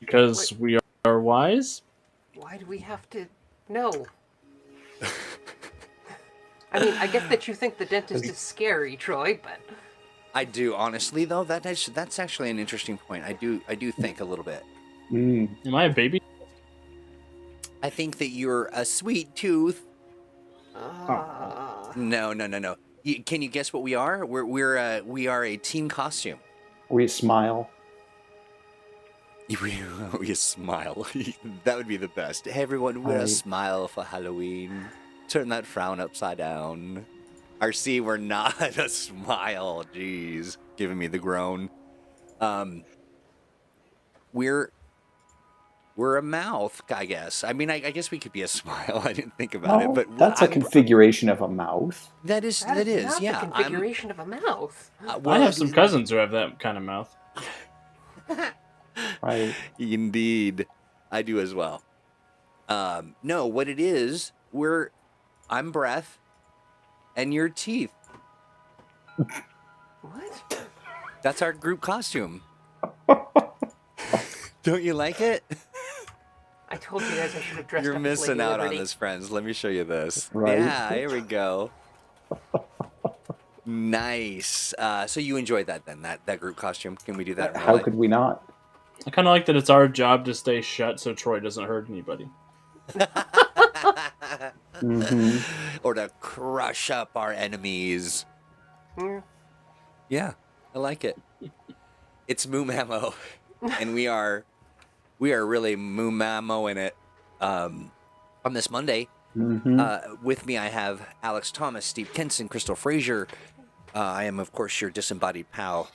Because we are wise? Why do we have to... No. I mean, I guess that you think the dentist is scary, Troy, but... I do, honestly, though. That's actually an interesting point. I do think a little bit. Am I a baby? I think that you're a sweet tooth. No. Can you guess what we are? We are a team costume. We smile. We smile. That would be the best. Hey, everyone, wear a smile for Halloween. Turn that frown upside down. RC, we're not a smile. Jeez, giving me the groan. We're a mouth, I guess. I mean, I guess we could be a smile. I didn't think about it, but that's a configuration of a mouth. That is, not yeah. The configuration of a mouth. I have some cousins who have that kind of mouth. Right. Indeed, I do as well. No, what it is, I'm breath, and you're teeth. What? That's our group costume. Don't you like it? I told you guys I should have dressed You're up missing as Lady out Liberty. on this, friends. Let me show you this. Right. Yeah, here we go. Nice. So you enjoyed that then, that group costume? Can we do that? How could we not? I kind of like that it's our job to stay shut so Troy doesn't hurt anybody. Or to crush up our enemies. Yeah, I like it. It's Moo Mammo, and we are really Moo Mammo in it. On this Monday, with me I have Alex Thomas, Steve Kenson, Crystal Frazier. I am, of course, your disembodied pal,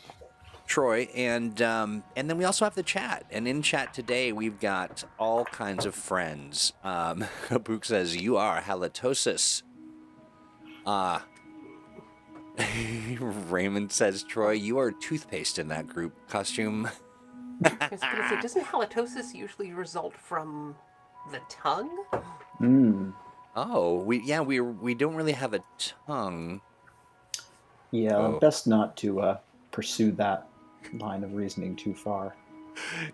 Troy, and then we also have the chat. And in chat today, we've got all kinds of friends. Book says, you are halitosis. Raymond says, Troy, you are toothpaste in that group costume. I was going to say, doesn't halitosis usually result from the tongue? Oh, we don't really have a tongue. Yeah, best not to pursue that line of reasoning too far.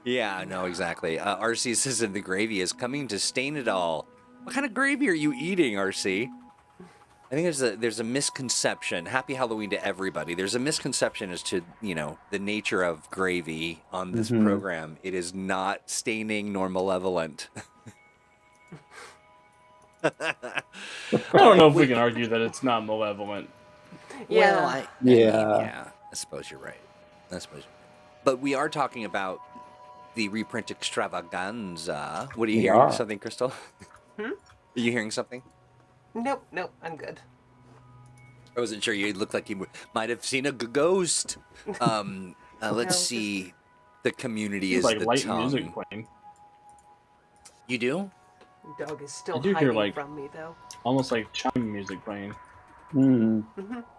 Yeah, no, exactly. RC says that the gravy is coming to stain it all. What kind of gravy are you eating, RC? I think there's a misconception. Happy Halloween to everybody. There's a misconception as to, the nature of gravy on this program. It is not staining nor malevolent. I don't know if we can argue that it's not malevolent. Yeah. I suppose you're right. But we are talking about the reprint Extravaganza. What are you hearing? Something, Crystal? Are you hearing something? Nope, I'm good. I wasn't sure. You looked like you might have seen a ghost. Let's see. The community is like the light tongue. music playing. You do? Dog is still I do hiding hear, from me, though. Almost like chime music playing.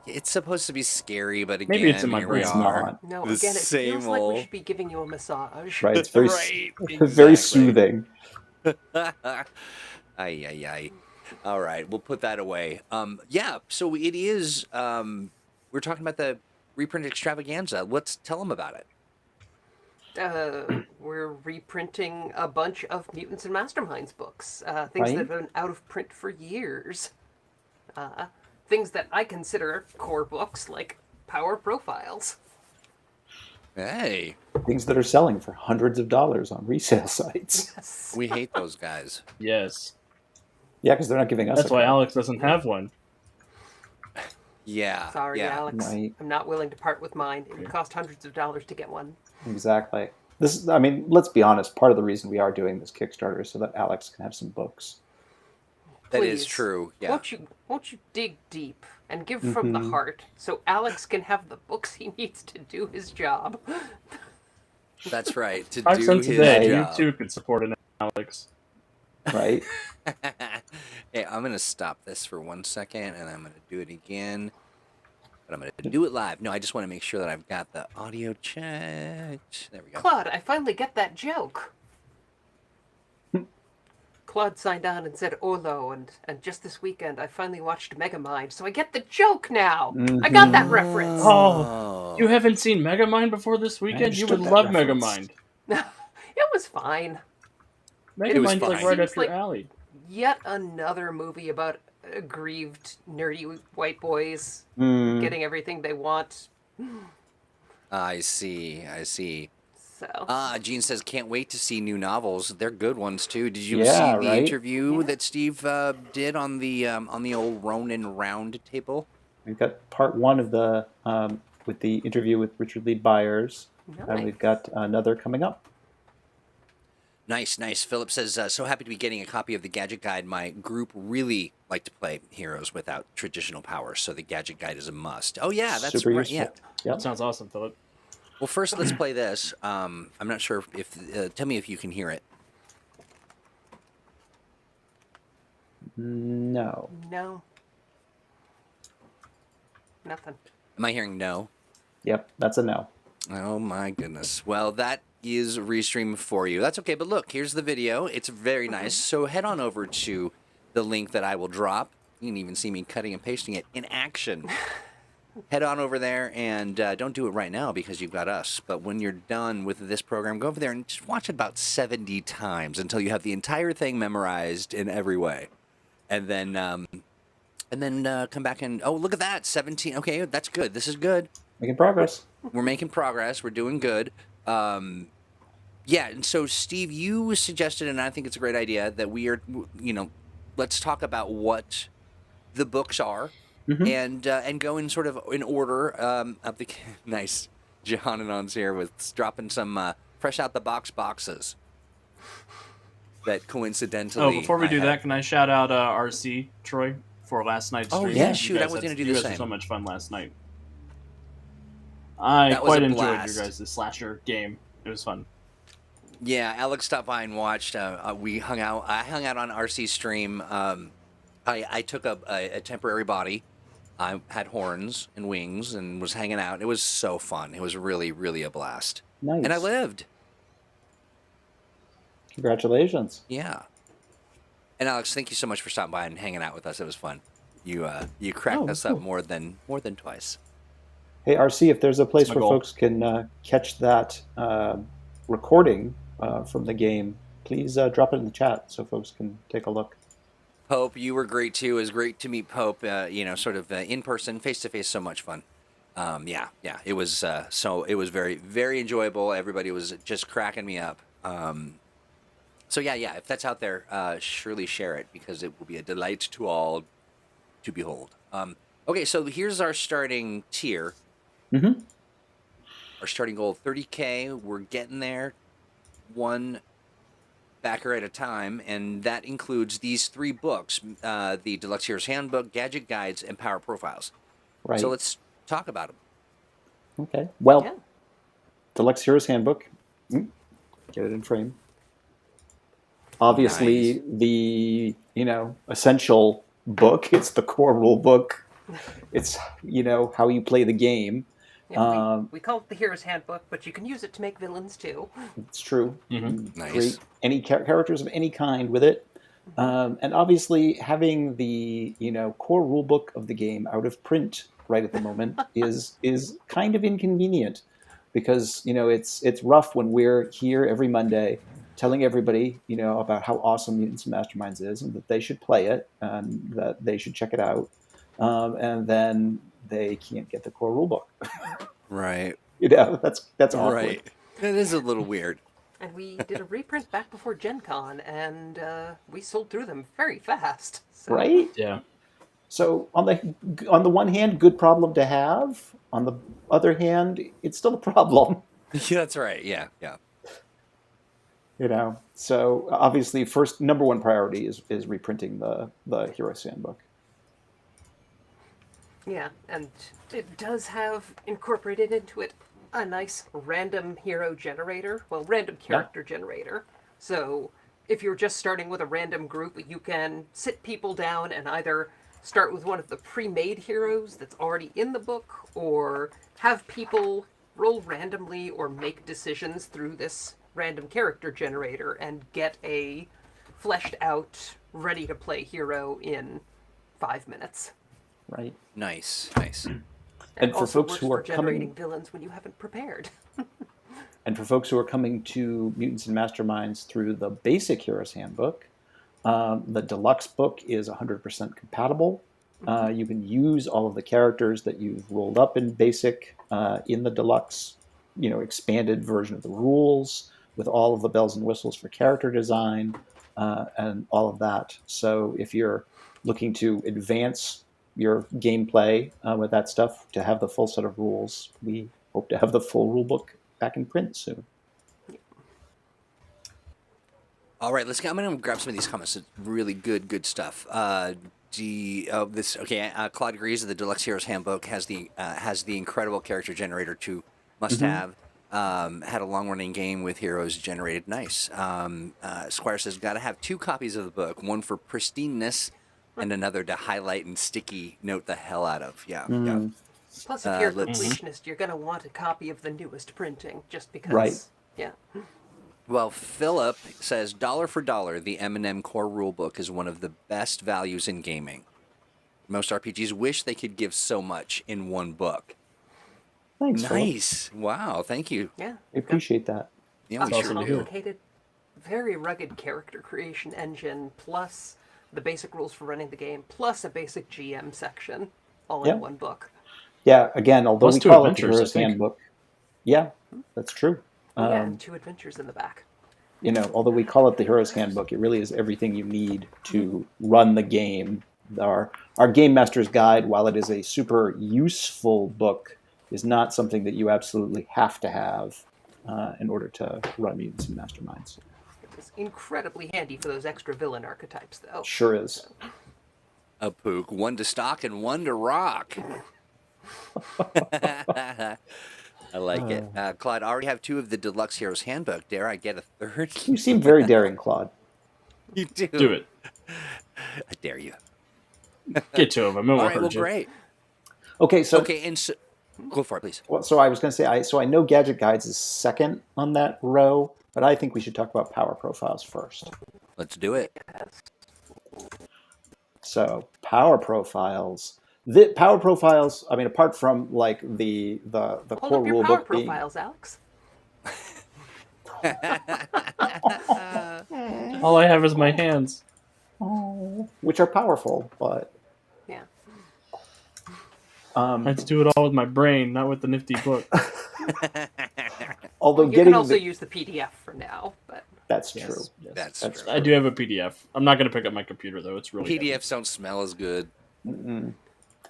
It's supposed to be scary, but again, maybe it's in my here brain. we are. No, The again, it same feels like old- we should be giving you a massage. Right, it's very, Right, very exactly. soothing. Ay. All right, we'll put that away. So it is. We're talking about the reprint Extravaganza. Let's tell them about it. We're reprinting a bunch of Mutants and Masterminds books. Things that have been out of print for years. Things that I consider core books, like Power Profiles. Hey, Things that are selling for hundreds of dollars on resale sites. Yes. we hate those guys. Yes. Yeah, because they're not giving us That's a why cut. Alex doesn't have one. Yeah. Sorry, yeah. Alex. Right. I'm not willing to part with mine. It would cost hundreds of dollars to get one. Exactly. Let's be honest. Part of the reason we are doing this Kickstarter is so that Alex can have some books. That is Please, true. Yeah. Won't you dig deep and give from the heart so Alex can have the books he needs to do his job? That's right. To 5 do cents his a day, job. you too could support an Alex. Right? Hey, I'm going to stop this for 1 second, and I'm going to do it again. But I'm going to do it live. No, I just want to make sure that I've got the audio checked. There we go. Claude, I finally get that joke. Claude signed on and said Olo, and just this weekend I finally watched Megamind, so I get the joke now. I got that reference. Oh, you haven't seen Megamind before this weekend? You would understood that love reference. Megamind. It was fine. Megamine's fine. like right Seems up your like- alley. Yet another movie about aggrieved, nerdy white boys Mm. getting everything they want. I see. So Gene says, can't wait to see new novels. They're good ones too. Did you Yeah, see the right? interview Yeah. that Steve did on the old Ronin round table? We've got part one of the with the interview with Richard Lee Byers, and we've got another coming up. Nice. Philip says, so happy to be getting a copy of the Gadget Guide. My group really like to play heroes without traditional powers, so the Gadget Guide is a must. Oh yeah, that's Super right. useful. Yeah. Yep. That sounds awesome, Philip. Well, first let's play this. I'm not sure if tell me if you can hear it. No. no, nothing. Am I hearing no? Yep, that's a no. Oh my goodness. Well, that is Restream for you. That's okay, but look, here's the video. It's very nice. So head on over to the link that I will drop. You can even see me cutting and pasting it in action. Head on over there and don't do it right now because you've got us. But when you're done with this program, go over there and just watch it about 70 times until you have the entire thing memorized in every way. And then come back and, oh, look at that, 17. Okay, that's good. This is good. Making progress. We're making progress. We're doing good. Yeah, and so, Steve, you suggested, and I think it's a great idea, that we are, let's talk about what the books are and go in sort of in order of the... Nice. John and On's here with dropping some fresh out the boxes that coincidentally... Oh, before we I do had. that, can I shout out RC, Troy, for last night's Oh, stream? yeah, You shoot, I guys was had- gonna do you the guys had same. so much fun last night. I That was quite a enjoyed blast. your guys' slasher game. It was fun. Yeah, Alex stopped by and watched. We hung out. I hung out on RC's stream. I took a temporary body. I had horns and wings and was hanging out. It was so fun. It was really, really a blast. Nice. And I lived. Congratulations. Yeah. And Alex, thank you so much for stopping by and hanging out with us. It was fun. You cracked us up cool. more than twice. Hey, RC, if there's a place my where goal. folks can catch that recording from the game, please drop it in the chat so folks can take a look. Pope, you were great too. It was great to meet Pope. Sort of in person, face to face. So much fun. Yeah. It was it was very, very enjoyable. Everybody was just cracking me up. So yeah. If that's out there, surely share it because it will be a delight to all to behold. Okay, so here's our starting tier. Mm-hmm. Our starting goal, 30K. We're getting there, one backer at a time, and that includes these 3 books: the Deluxe Heroes Handbook, Gadget Guides, and Power Profiles. Right. So let's talk about them. Okay. Well, Yeah. Deluxe Heroes Handbook. Get it in frame. Obviously, Nice. the essential book. It's the core rule book. It's how you play the game. Yeah, we call it the Hero's Handbook, but you can use it to make villains too. It's true. Mhm. Nice. Create any characters of any kind with it. And obviously, having the core rule book of the game out of print right at the moment is kind of inconvenient because it's rough when we're here every Monday telling everybody about how awesome Mutants and Masterminds is and that they should play it and that they should check it out, and then they can't get the core rule book. Right. That's awkward. Right. It is a little weird. And we did a reprint back before Gen Con, and we sold through them very fast. So, Right? Yeah. So on the one hand, good problem to have. On the other hand, it's still a problem. Yeah, that's right. Yeah. So obviously, number one priority is reprinting the Heroes Handbook. Yeah, and it does have incorporated into it a nice random hero generator, random character generator. So if you're just starting with a random group, you can sit people down and either start with one of the pre-made heroes that's already in the book, or have people roll randomly or make decisions through this random character generator and get a fleshed out, ready to play hero in 5 minutes. Right. Nice. And for also folks works who for are generating coming, villains when you haven't prepared. And for folks who are coming to Mutants and Masterminds through the basic Heroes Handbook, the deluxe book is 100% compatible. You can use all of the characters that you've rolled up in basic in the deluxe, expanded version of the rules with all of the bells and whistles for character design and all of that. So if you're looking to advance your gameplay with that stuff, to have the full set of rules, we hope to have the full rule book back in print soon. All right, I'm going to grab some of these comments. It's really good stuff. Claude agrees that the Deluxe Heroes Handbook has the incredible character generator to must-have. Had a long-running game with heroes generated. Nice. Squire says, got to have 2 copies of the book, one for pristineness and another to highlight and sticky note the hell out of. Yeah. Plus, if you're a completionist, you're going to want a copy of the newest printing, just because. Right. Yeah. Well, Philip says, dollar for dollar, the M&M core rulebook is one of the best values in gaming. Most RPGs wish they could give so much in one book. Thanks, nice. Philip. Wow, thank you. Yeah. I appreciate that. Yeah, we sure do. Complicated, very rugged character creation engine, plus the basic rules for running the game, plus a basic GM section, all in one book. Yeah, again, although Plus we 2 call it the adventures, Heroes Handbook. Yeah, that's true. And 2 adventures in the back. Although we call it the Heroes Handbook, it really is everything you need to run the game. Our Game Master's Guide, while it is a super useful book, is not something that you absolutely have to have in order to run Mutants and Masterminds. It's incredibly handy for those extra villain archetypes, though. Sure is. A Pook, 1 to stock and 1 to rock. I like it. Claude, I already have 2 of the Deluxe Heroes Handbook. Dare I get a 3rd? You seem very daring, Claude. You do. Do it. I dare you. Get to him. It won't All right, hurt well, you. great. Okay, so go for it, please. Well, so I was going to say, I know Gadget Guides is second on that row, but I think we should talk about power profiles first. Let's do it. So power profiles. I mean, apart from like the Hold core up your rule power book being, profiles, Alex. All I have is my hands. which are powerful, but Yeah. I have to do it all with my brain, not with the nifty book. although You getting can also use the PDF for now, but that's Yes, true. yes. That's true. I do have a PDF. I'm not going to pick up my computer, though. It's really PDFs don't smell as good.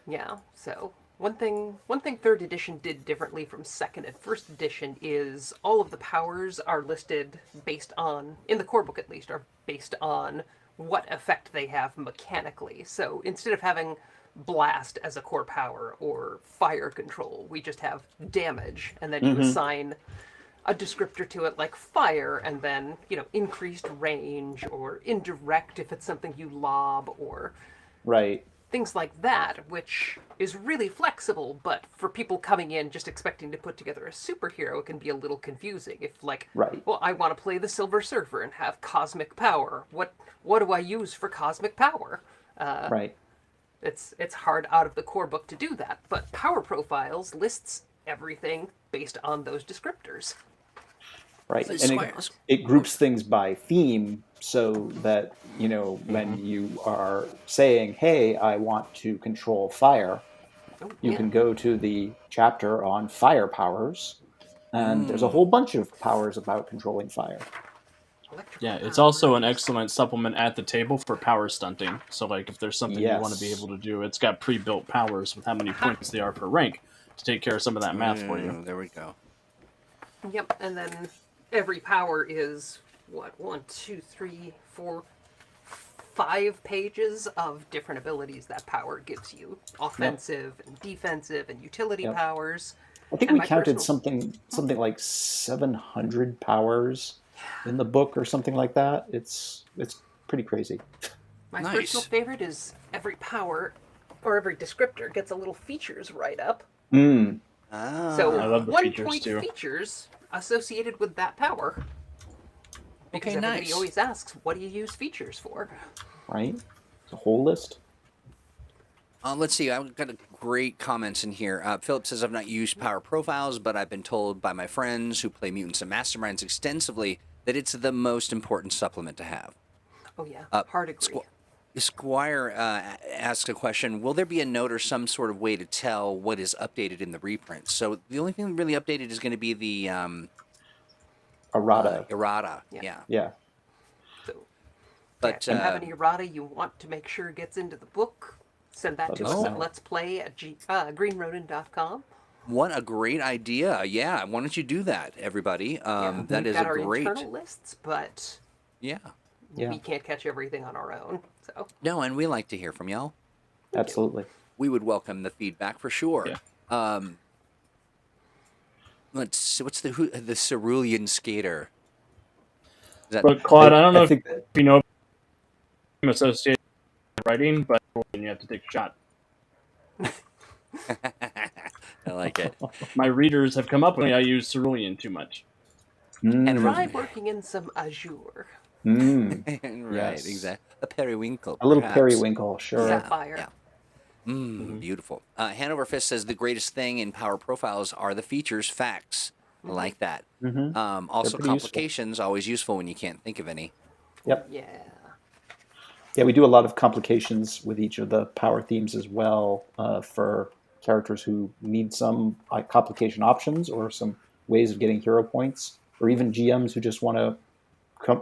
yeah. So one thing 3rd edition did differently from 2nd and 1st edition is all of the powers are listed based on, in the core book at least, are based on what effect they have mechanically. So instead of having blast as a core power or fire control, we just have damage, and then you assign a descriptor to it like fire, and then increased range or indirect if it's something you lob, or Right. things like that, which is really flexible, but for people coming in just expecting to put together a superhero, it can be a little confusing. If Right. well, I want to play the Silver Surfer and have cosmic power. What do I use for cosmic power? Right. It's hard out of the core book to do that, but Power Profiles lists everything based on those descriptors. Right. So And it groups things by theme so that, when you are saying, hey, I want to control fire, you can go to the chapter on fire powers, and there's a whole bunch of powers about controlling fire. Yeah, it's also an excellent supplement at the table for power stunting. So, like, if there's something you want to be able to do, it's got pre-built powers with how many points they are per rank to take care of some of that math for you. There we go. Yep, and then every power is, 1, 2, 3, 4, 5 pages of different abilities that power gives you. Offensive and defensive and utility powers. I think we counted something like 700 powers in the book or something like that. It's pretty crazy. My personal favorite is every power or every descriptor gets a little features write-up. Mm. So I love the 1 features, point too. features associated with that power. Because everybody always asks, what do you use features for? Right? It's a whole list. Let's see. I've got a great comments in here. Philip says, I've not used Power Profiles, but I've been told by my friends who play Mutants and Masterminds extensively that it's the most important supplement to have. Oh, yeah. Hard agree. Squire asks a question, will there be a note or some sort of way to tell what is updated in the reprint? So the only thing really updated is going to be the... errata. Errata, yeah. So, but if you have any errata you want to make sure gets into the book, send that to us at Let's Play at greenronin.com. What a great idea. Yeah, why don't you do that, everybody? That is a great... We've got our internal lists, but we can't catch everything on our own. So no, and we like to hear from y'all. Absolutely. We would welcome the feedback for sure. Yeah. Let's see, what's the Cerulean Skater? But Claude, I don't know if you know associated writing, but you have to take a shot. I like it. My readers have come up with me. I use Cerulean too much. And try working in some azure. Right, Yes. exactly. A periwinkle. A little perhaps. periwinkle, sure. Sapphire. Yeah. Beautiful. Hanover Fist says the greatest thing in Power Profiles are the features, facts. I like that. Also, complications, always useful when you can't think of any. Yep. Yeah, we do a lot of complications with each of the power themes as well for characters who need some complication options or some ways of getting hero points, or even GMs who just want to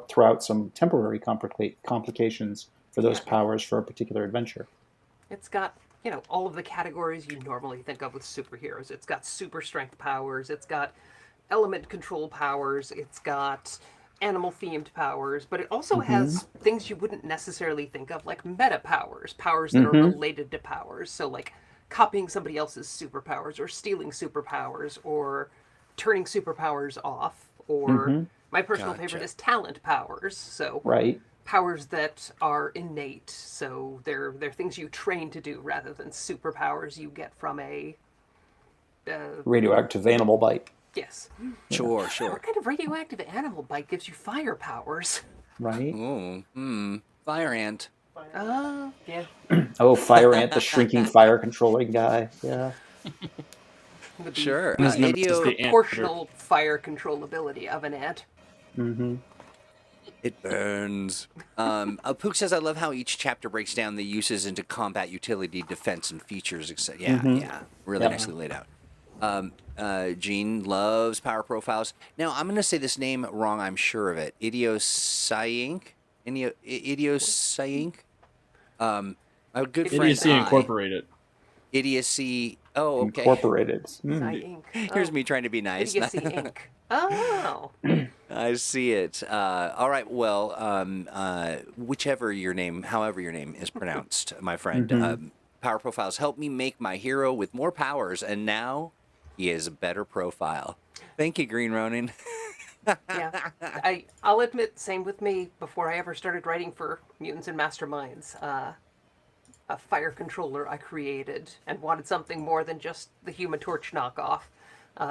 throw out some temporary complications for those powers for a particular adventure. It's got, all of the categories you normally think of with superheroes. It's got super strength powers. It's got element control powers. It's got animal-themed powers. But it also has things you wouldn't necessarily think of, like meta powers. Powers that are related to powers. So, like, copying somebody else's superpowers, or stealing superpowers, or turning superpowers off, or... My personal favorite is talent powers. So powers that are innate. So they're things you train to do rather than superpowers you get from a radioactive animal bite. Yes. Sure. What kind of radioactive animal bite gives you fire powers? Right. Fire ant. Yeah. Fire ant, the shrinking fire controlling guy. Yeah. Sure. Proportional fire controllability of an ant. It burns. Pook says, I love how each chapter breaks down the uses into combat, utility, defense, and features, etc. Yeah. Really nicely laid out. Gene loves Power Profiles. Now, I'm going to say this name wrong, I'm sure of it. Idiosyink? Idiosyink? A good friend. Idiocy Incorporated. Idiocy. Oh, okay. Incorporated. Here's me trying to be nice. Idiocy Inc. Oh. I see it. All right. Well, however your name is pronounced, my friend. Power Profiles help me make my hero with more powers, and now he has a better profile. Thank you, Green Ronin. Yeah. I'll admit, same with me. Before I ever started writing for Mutants and Masterminds, a fire controller I created and wanted something more than just the Human Torch knockoff.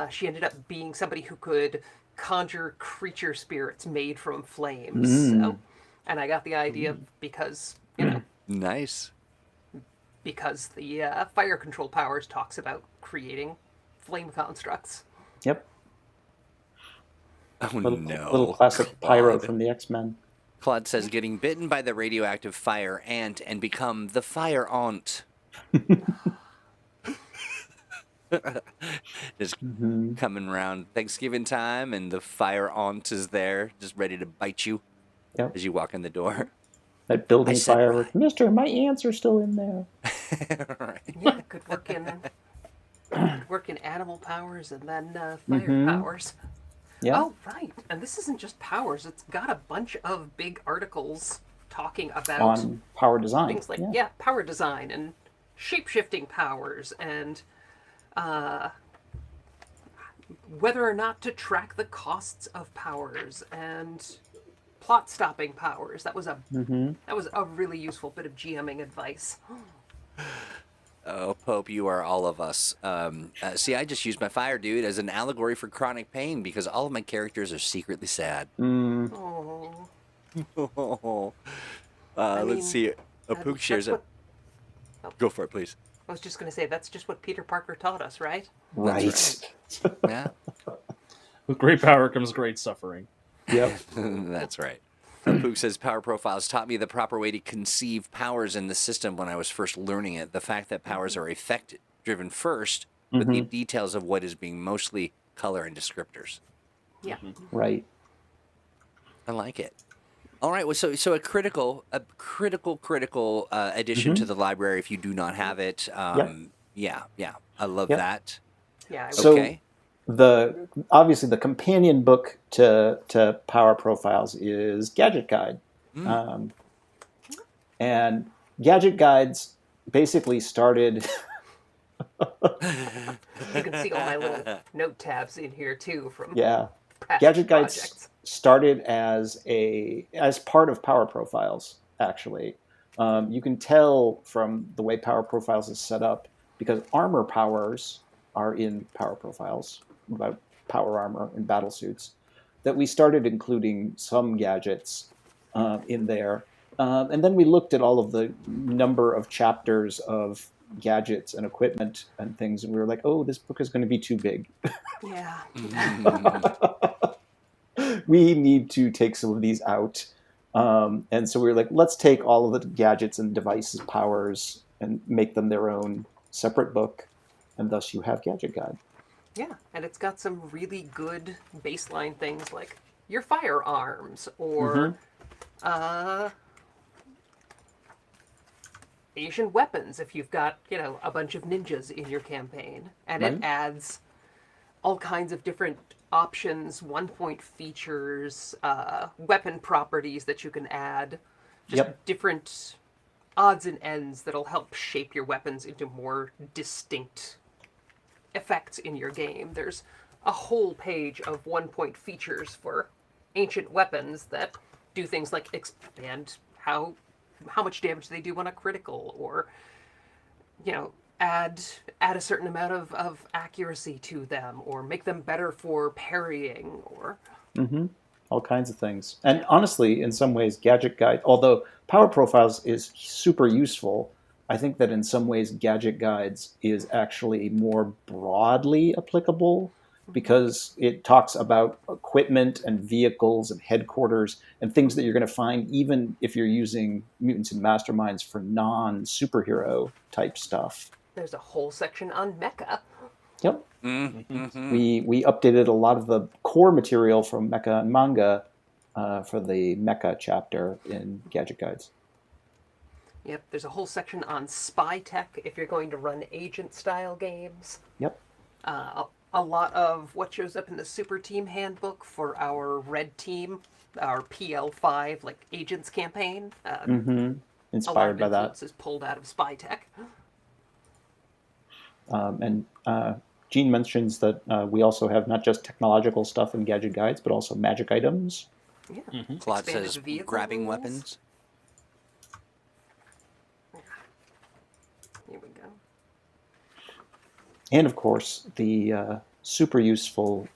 She ended up being somebody who could conjure creature spirits made from flames. So, and I got the idea because, Nice. Because the fire control powers talks about creating flame constructs. Yep. Oh, little classic Pyro from the X-Men. Claude says, getting bitten by the radioactive fire ant and become the fire aunt. Just coming around Thanksgiving time, and the fire aunt is there, just ready to bite you as you walk in the door. That building fire, Mister, my ants are still in there. Right. Yeah, could work in animal powers and then fire powers. Yeah. Oh, right. And this isn't just powers. It's got a bunch of big articles talking about on power design. Things like power design and shape-shifting powers and whether or not to track the costs of powers and plot-stopping powers. That was a really useful bit of GMing advice. Oh, Pope, you are all of us. See, I just used my fire dude as an allegory for chronic pain because all of my characters are secretly sad. Oh. Let's see. Pook shares it. Go for it, please. I was just going to say, that's just what Peter Parker taught us, right? Right. Yeah. With great power comes great suffering. Yep. That's right. Pook says, Power Profiles taught me the proper way to conceive powers in the system when I was first learning it. The fact that powers are effect-driven first, with the details of what is being mostly color and descriptors. Yeah. Right. I like it. All right. Well, so a critical addition to the library if you do not have it. Yeah. I love that. Yeah. So obviously the companion book to Power Profiles is Gadget Guide, and Gadget Guides basically started. You can see all my little note tabs in here too from past Gadget projects. Guides started as part of Power Profiles. Actually, you can tell from the way Power Profiles is set up because armor powers are in Power Profiles, about power armor and battle suits, that we started including some gadgets in there, and then we looked at all of the number of chapters of gadgets and equipment and things, and we were like, oh, this book is going to be too big. Yeah. We need to take some of these out. And so we were like, let's take all of the gadgets and devices powers and make them their own separate book, and thus you have Gadget Guide. Yeah, and it's got some really good baseline things like your firearms or Asian weapons if you've got, a bunch of ninjas in your campaign. And it adds all kinds of different options, 1-point features, weapon properties that you can add, just different odds and ends that'll help shape your weapons into more distinct effects in your game. There's a whole page of 1-point features for ancient weapons that do things like expand how much damage they do on a critical, or add a certain amount of accuracy to them, or make them better for parrying, or all kinds of things. And honestly, in some ways, Gadget Guide, although Power Profiles is super useful, I think that in some ways Gadget Guides is actually more broadly applicable because it talks about equipment and vehicles and headquarters and things that you're going to find even if you're using Mutants and Masterminds for non-superhero type stuff. There's a whole section on mecha. Yep. We updated a lot of the core material from mecha and manga for the mecha chapter in Gadget Guides. Yep, there's a whole section on spy tech if you're going to run agent-style games. Yep. A lot of what shows up in the Super Team Handbook for our Red Team, our PL5, like Agents campaign. Inspired by that. A lot of influence is pulled out of spy tech. And Gene mentions that we also have not just technological stuff in Gadget Guides, but also magic items. Yeah. Claude says grabbing rules. weapons. Here we go. And of course, the super useful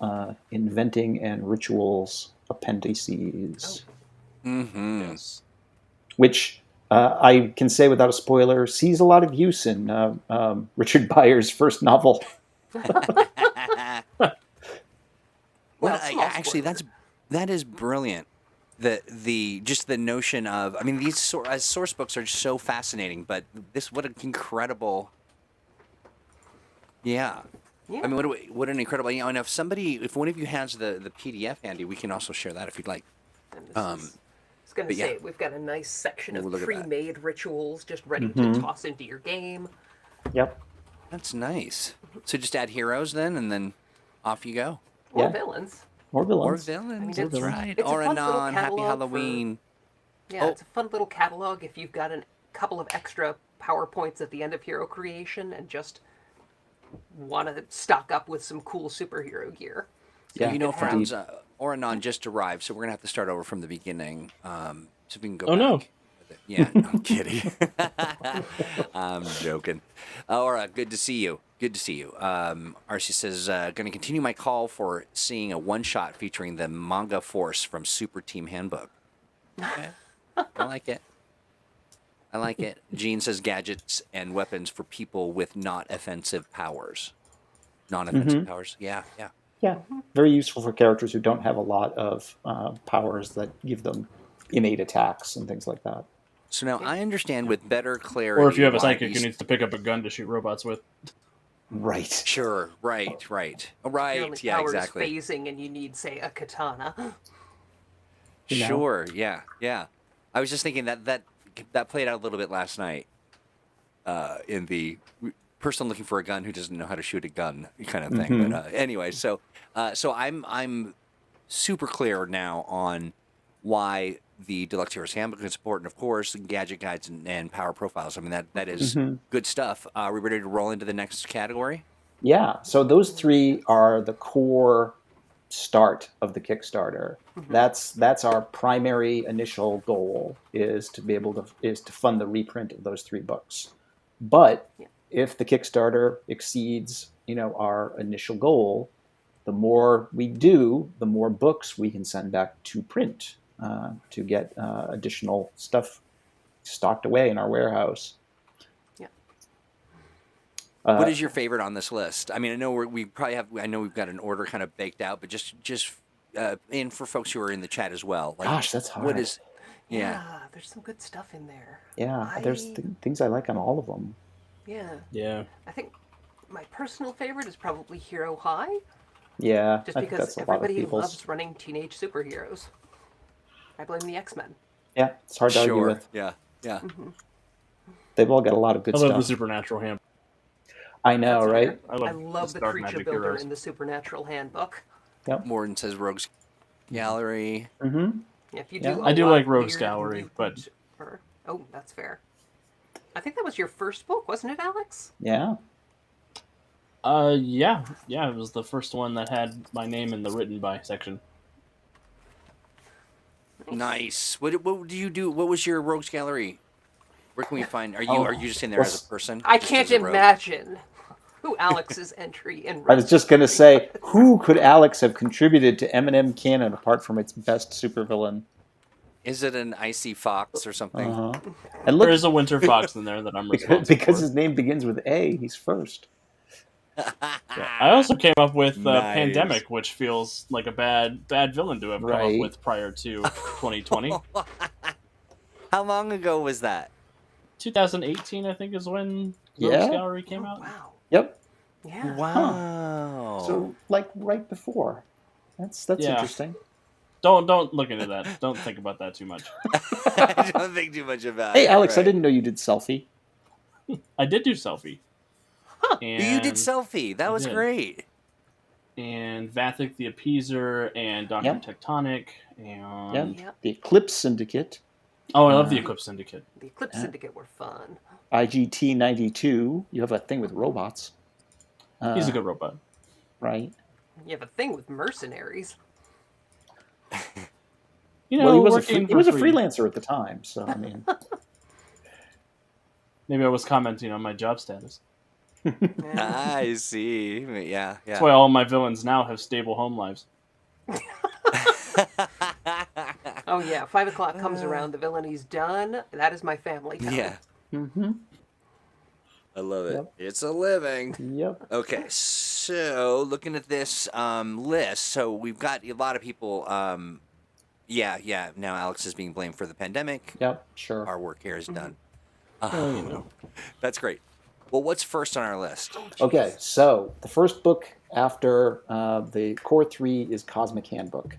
inventing and rituals appendices. Yes. Which I can say without a spoiler, sees a lot of use in Richard Byers' first novel. Well, actually, that is brilliant. Just the notion of, I mean, these source books are so fascinating, but what an incredible, yeah. I mean, what an incredible, and if one of you has the PDF handy, we can also share that if you'd like. I was going to say, we've got a nice section of pre-made rituals just ready to toss into your game. Yep. That's nice. So just add heroes then, and then off you go. Or villains. Or villains. I mean, That's right. It's Or a a fun little non happy catalog Halloween. It's a fun little catalog if you've got a couple of extra PowerPoints at the end of hero creation and just want to stock up with some cool superhero gear. So friends, Oranon just arrived, so we're going to have to start over from the beginning. So we can go back. No. Yeah, no, I'm kidding. I'm joking. Aura, good to see you. Good to see you. Arcee says, going to continue my call for seeing a one-shot featuring the manga force from Super Team Handbook. Okay. I like it. I like it. Gene says gadgets and weapons for people with not offensive powers. Non-offensive powers. Yeah, yeah. Yeah, very useful for characters who don't have a lot of powers that give them innate attacks and things like that. So now I understand with better clarity. Or if you have a why psychic these- who needs to pick up a gun to shoot robots with. Right. Sure, right. Your only Yeah, power exactly. is phasing, and you need, say, a katana. You know? Sure, yeah. I was just thinking that played out a little bit last night in the person looking for a gun who doesn't know how to shoot a gun kind of thing. But anyway, so I'm super clear now on why the Deluxe Heroes Handbook is important, of course, and gadget guides and power profiles. I mean, that is good stuff. Are we ready to roll into the next category? Yeah, so those three are the core start of the Kickstarter. That's our primary initial goal, is to be able to fund the reprint of those 3 books. But if the Kickstarter exceeds, our initial goal, the more we do, the more books we can send back to print to get additional stuff stocked away in our warehouse. Yeah. What is your favorite on this list? I mean, I know we've got an order kind of baked out, but just and for folks who are in the chat as well. Like, Gosh, that's hard. What is? Yeah, there's some good stuff in there. Yeah, there's things I like on all of them. Yeah. I think my personal favorite is probably Hero High. Yeah, Just I think because that's a lot of everybody people's. loves running teenage superheroes. I blame the X-Men. Yeah, it's hard to argue with. Yeah. They've all got a lot of good I love stuff. the Supernatural Handbook. I know, right? I love the Dark creature Magic builder Heroes. in the Supernatural Handbook. Morton says Rogues Gallery. Mm-hmm. If you Yeah. do, I do a like lot Rogues weird Gallery, but oh, that's fair. I think that was your first book, wasn't it, Alex? Yeah. yeah, it was the first one that had my name in the written by section. Nice. What do you do? What was your Rogues Gallery? Where can we find? Are you just in there as a person? I Just can't as a rogue? imagine who Alex's entry in. I was just going to say, who could Alex have contributed to M&M canon apart from its best supervillain? Is it an icy fox or something? And look, There is a winter fox in there that I'm responsible because for. his name begins with A, he's first. I also came up with Nice. Pandemic, which feels like a bad villain to have come Right. up with prior to 2020. How long ago was that? 2018, I think, is when Yeah. Rogues Gallery came out. Wow. Yep. Yeah. Wow. So, like, right before. That's Yeah. interesting. Don't look into that. Don't think about that too much. I don't think too much about Hey, it. Alex, I right. didn't know you did selfie. I did do Selfie. You did selfie. That was did. great. And Vathek the Appeaser and Dr. Yep. Tectonic and Yep. The Eclipse Syndicate, oh, I love the Eclipse Syndicate. The Eclipse Syndicate were fun. IGT 92. You have a thing with robots. He's a good robot. Right. You have a thing with mercenaries. You know, Well, he was working he was a for free. freelancer at the time, so I mean, Maybe I was commenting on my job status. Yeah. I see. Yeah. That's why all my villains now have stable home lives. Oh yeah, 5 o'clock comes around, the villainy done. That is my family time. Yeah. mm-hmm. I love it. Yep. It's a living. Yep. Okay, so looking at this list, so we've got a lot of people. Yeah. Now Alex is being blamed for the pandemic. Yep. Sure. Our work here is done. Well, you know. That's great. Well, what's first on our list? Okay, so the first book after the core 3 is Cosmic Handbook.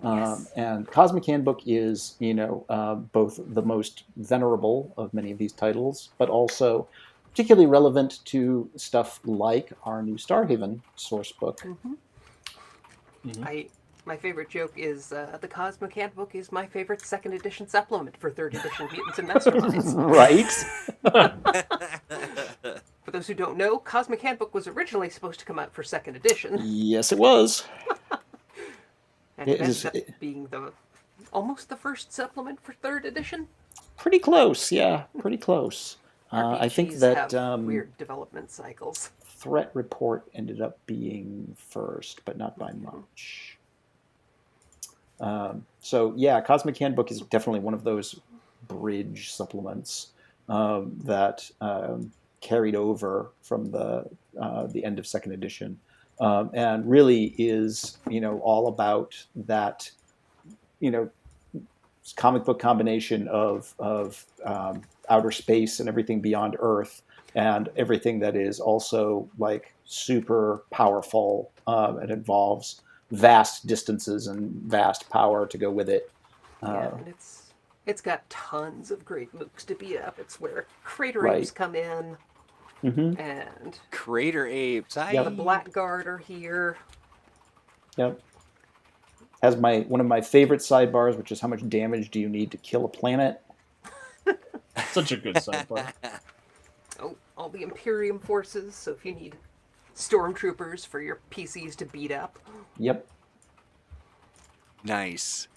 Oh, yes. And Cosmic Handbook is, both the most venerable of many of these titles, but also particularly relevant to stuff like our new Starhaven source book. My favorite joke is the Cosmic Handbook is my favorite 2nd edition supplement for 3rd edition Mutants and Masterminds. Right? For those who don't know, Cosmic Handbook was originally supposed to come out for 2nd edition, Yes, it was. and It it is- ended up being almost the first supplement for 3rd edition. Pretty close, yeah, pretty close. I think RPGs that have weird development cycles. Threat Report ended up being first, but not by much. So yeah, Cosmic Handbook is definitely one of those bridge supplements. that carried over from the end of second edition, and really is all about that comic book combination of outer space and everything beyond Earth, and everything that is also like super powerful and involves vast distances and vast power to go with it. And it's got tons of great mooks to beat up. It's where Crater Right. Apes come in, Mm-hmm. and Crater Apes. the Blackguard are here. Yep. Has one of my favorite sidebars, which is how much damage do you need to kill a planet? Such a good sidebar. Oh, all the Imperium forces, so if you need stormtroopers for your PCs to beat up. Yep. Nice.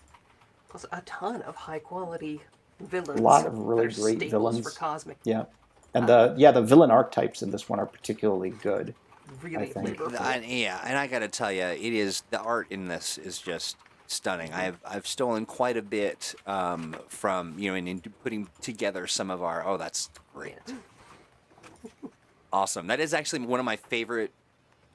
Plus a ton of high quality villains. A lot of really that are great staples villains. for Cosmic. Yeah. And the villain archetypes in this one are particularly good. Really think. flavorful. Yeah, and I gotta tell you, the art in this is just stunning. I've stolen quite a bit from in putting together some of our. Oh, that's great. Yeah. Awesome. That is actually one of my favorite.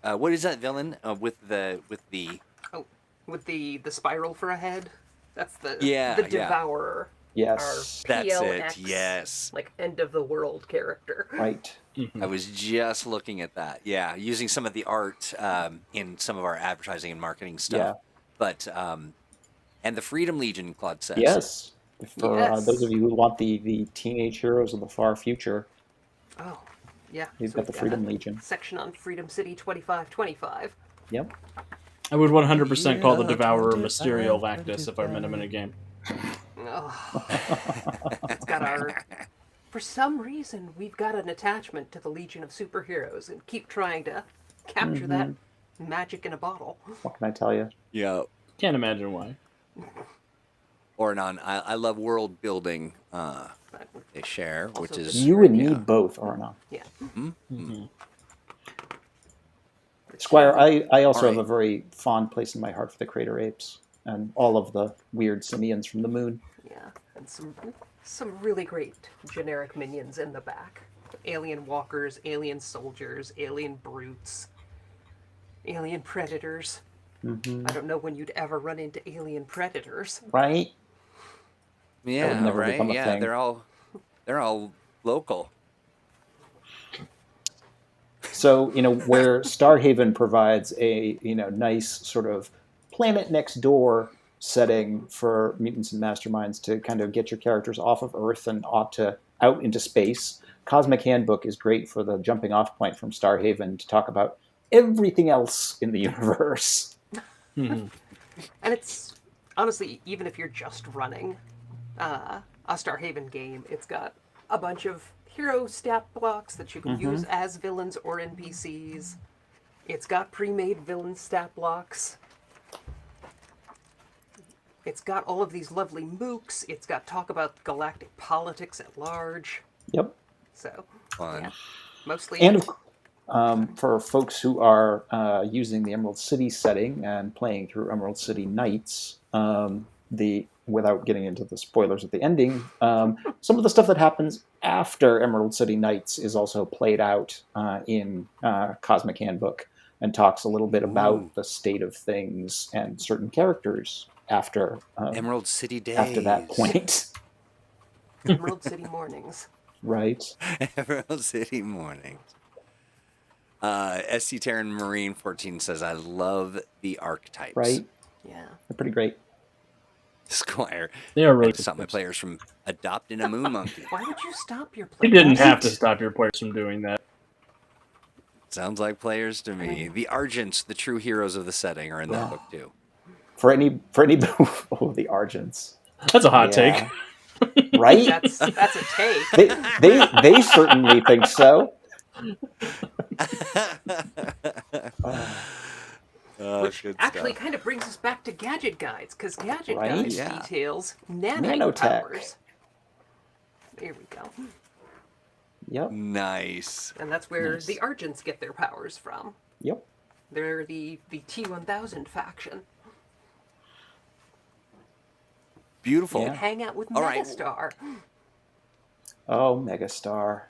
What is that villain with the? Oh, with the spiral for a head. That's the Yeah, the yeah. Devourer. Yes. Our That's PLX, it. Yes. like end of the world character. Right. I was just looking at that. Yeah, using some of the art in some of our advertising and marketing stuff. Yeah. But and the Freedom Legion, Claude says. Yes. For Yes. those of you who want the teenage heroes of the far future, Oh, yeah. we've So got the we've Freedom a Legion. section on Freedom City 2525. Yep. I would 100% call the Devourer Mysterio Lactus if I met him in a game. Oh. It's got our. For some reason, we've got an attachment to the Legion of Superheroes and keep trying to capture that magic in a bottle. What can I tell you? Yeah. Can't imagine why. Ornon, I love world building. They share, Also which the- is You and me yeah. both, Arna. Yeah. Squire, I also All have right. a very fond place in my heart for the Crater Apes and all of the weird simians from the moon. Yeah. And some really great generic minions in the back. Alien walkers, alien soldiers, alien brutes, alien predators. I don't know when you'd ever run into alien predators. Right? Yeah, never right. become a Yeah, thing. they're all local. So, where Starhaven provides a, nice sort of planet next door setting for mutants and masterminds to kind of get your characters off of Earth and out into space, Cosmic Handbook is great for the jumping off point from Starhaven to talk about everything else in the universe. And it's honestly, even if you're just running a Starhaven game, it's got a bunch of hero stat blocks that you can use as villains or NPCs. It's got pre-made villain stat blocks. It's got all of these lovely mooks. It's got talk about galactic politics at large. Yep. So, Fun. yeah, mostly. And for folks who are using the Emerald City setting and playing through Emerald City Nights, without getting into the spoilers at the ending, some of the stuff that happens after Emerald City Nights is also played out in Cosmic Handbook and talks a little bit about the state of things and certain characters after Emerald City Days. after that point. Emerald City Mornings. Right. Emerald City Mornings. SC Terran Marine 14 says, I love the archetypes. Right. Yeah. They're pretty great. Squire. They are really to stop my players from adopting a moon monkey. Why would you stop your You play? didn't have to stop your players from doing that. Sounds like players to me. The Argents, the true heroes of the setting, are in that book too. For any the Argents. That's a hot Yeah. take. Right? That's a take. They certainly think so. Which actually kind of brings us back to Gadget Guides, because Gadget Right? Guides Yeah. details Nanotech. powers. There we go. Yep. Nice. And that's where Nice. the Argents get their powers from. Yep. They're the T-1000 faction. Beautiful. Yeah. Hang out with All right. Megastar. Oh, Megastar.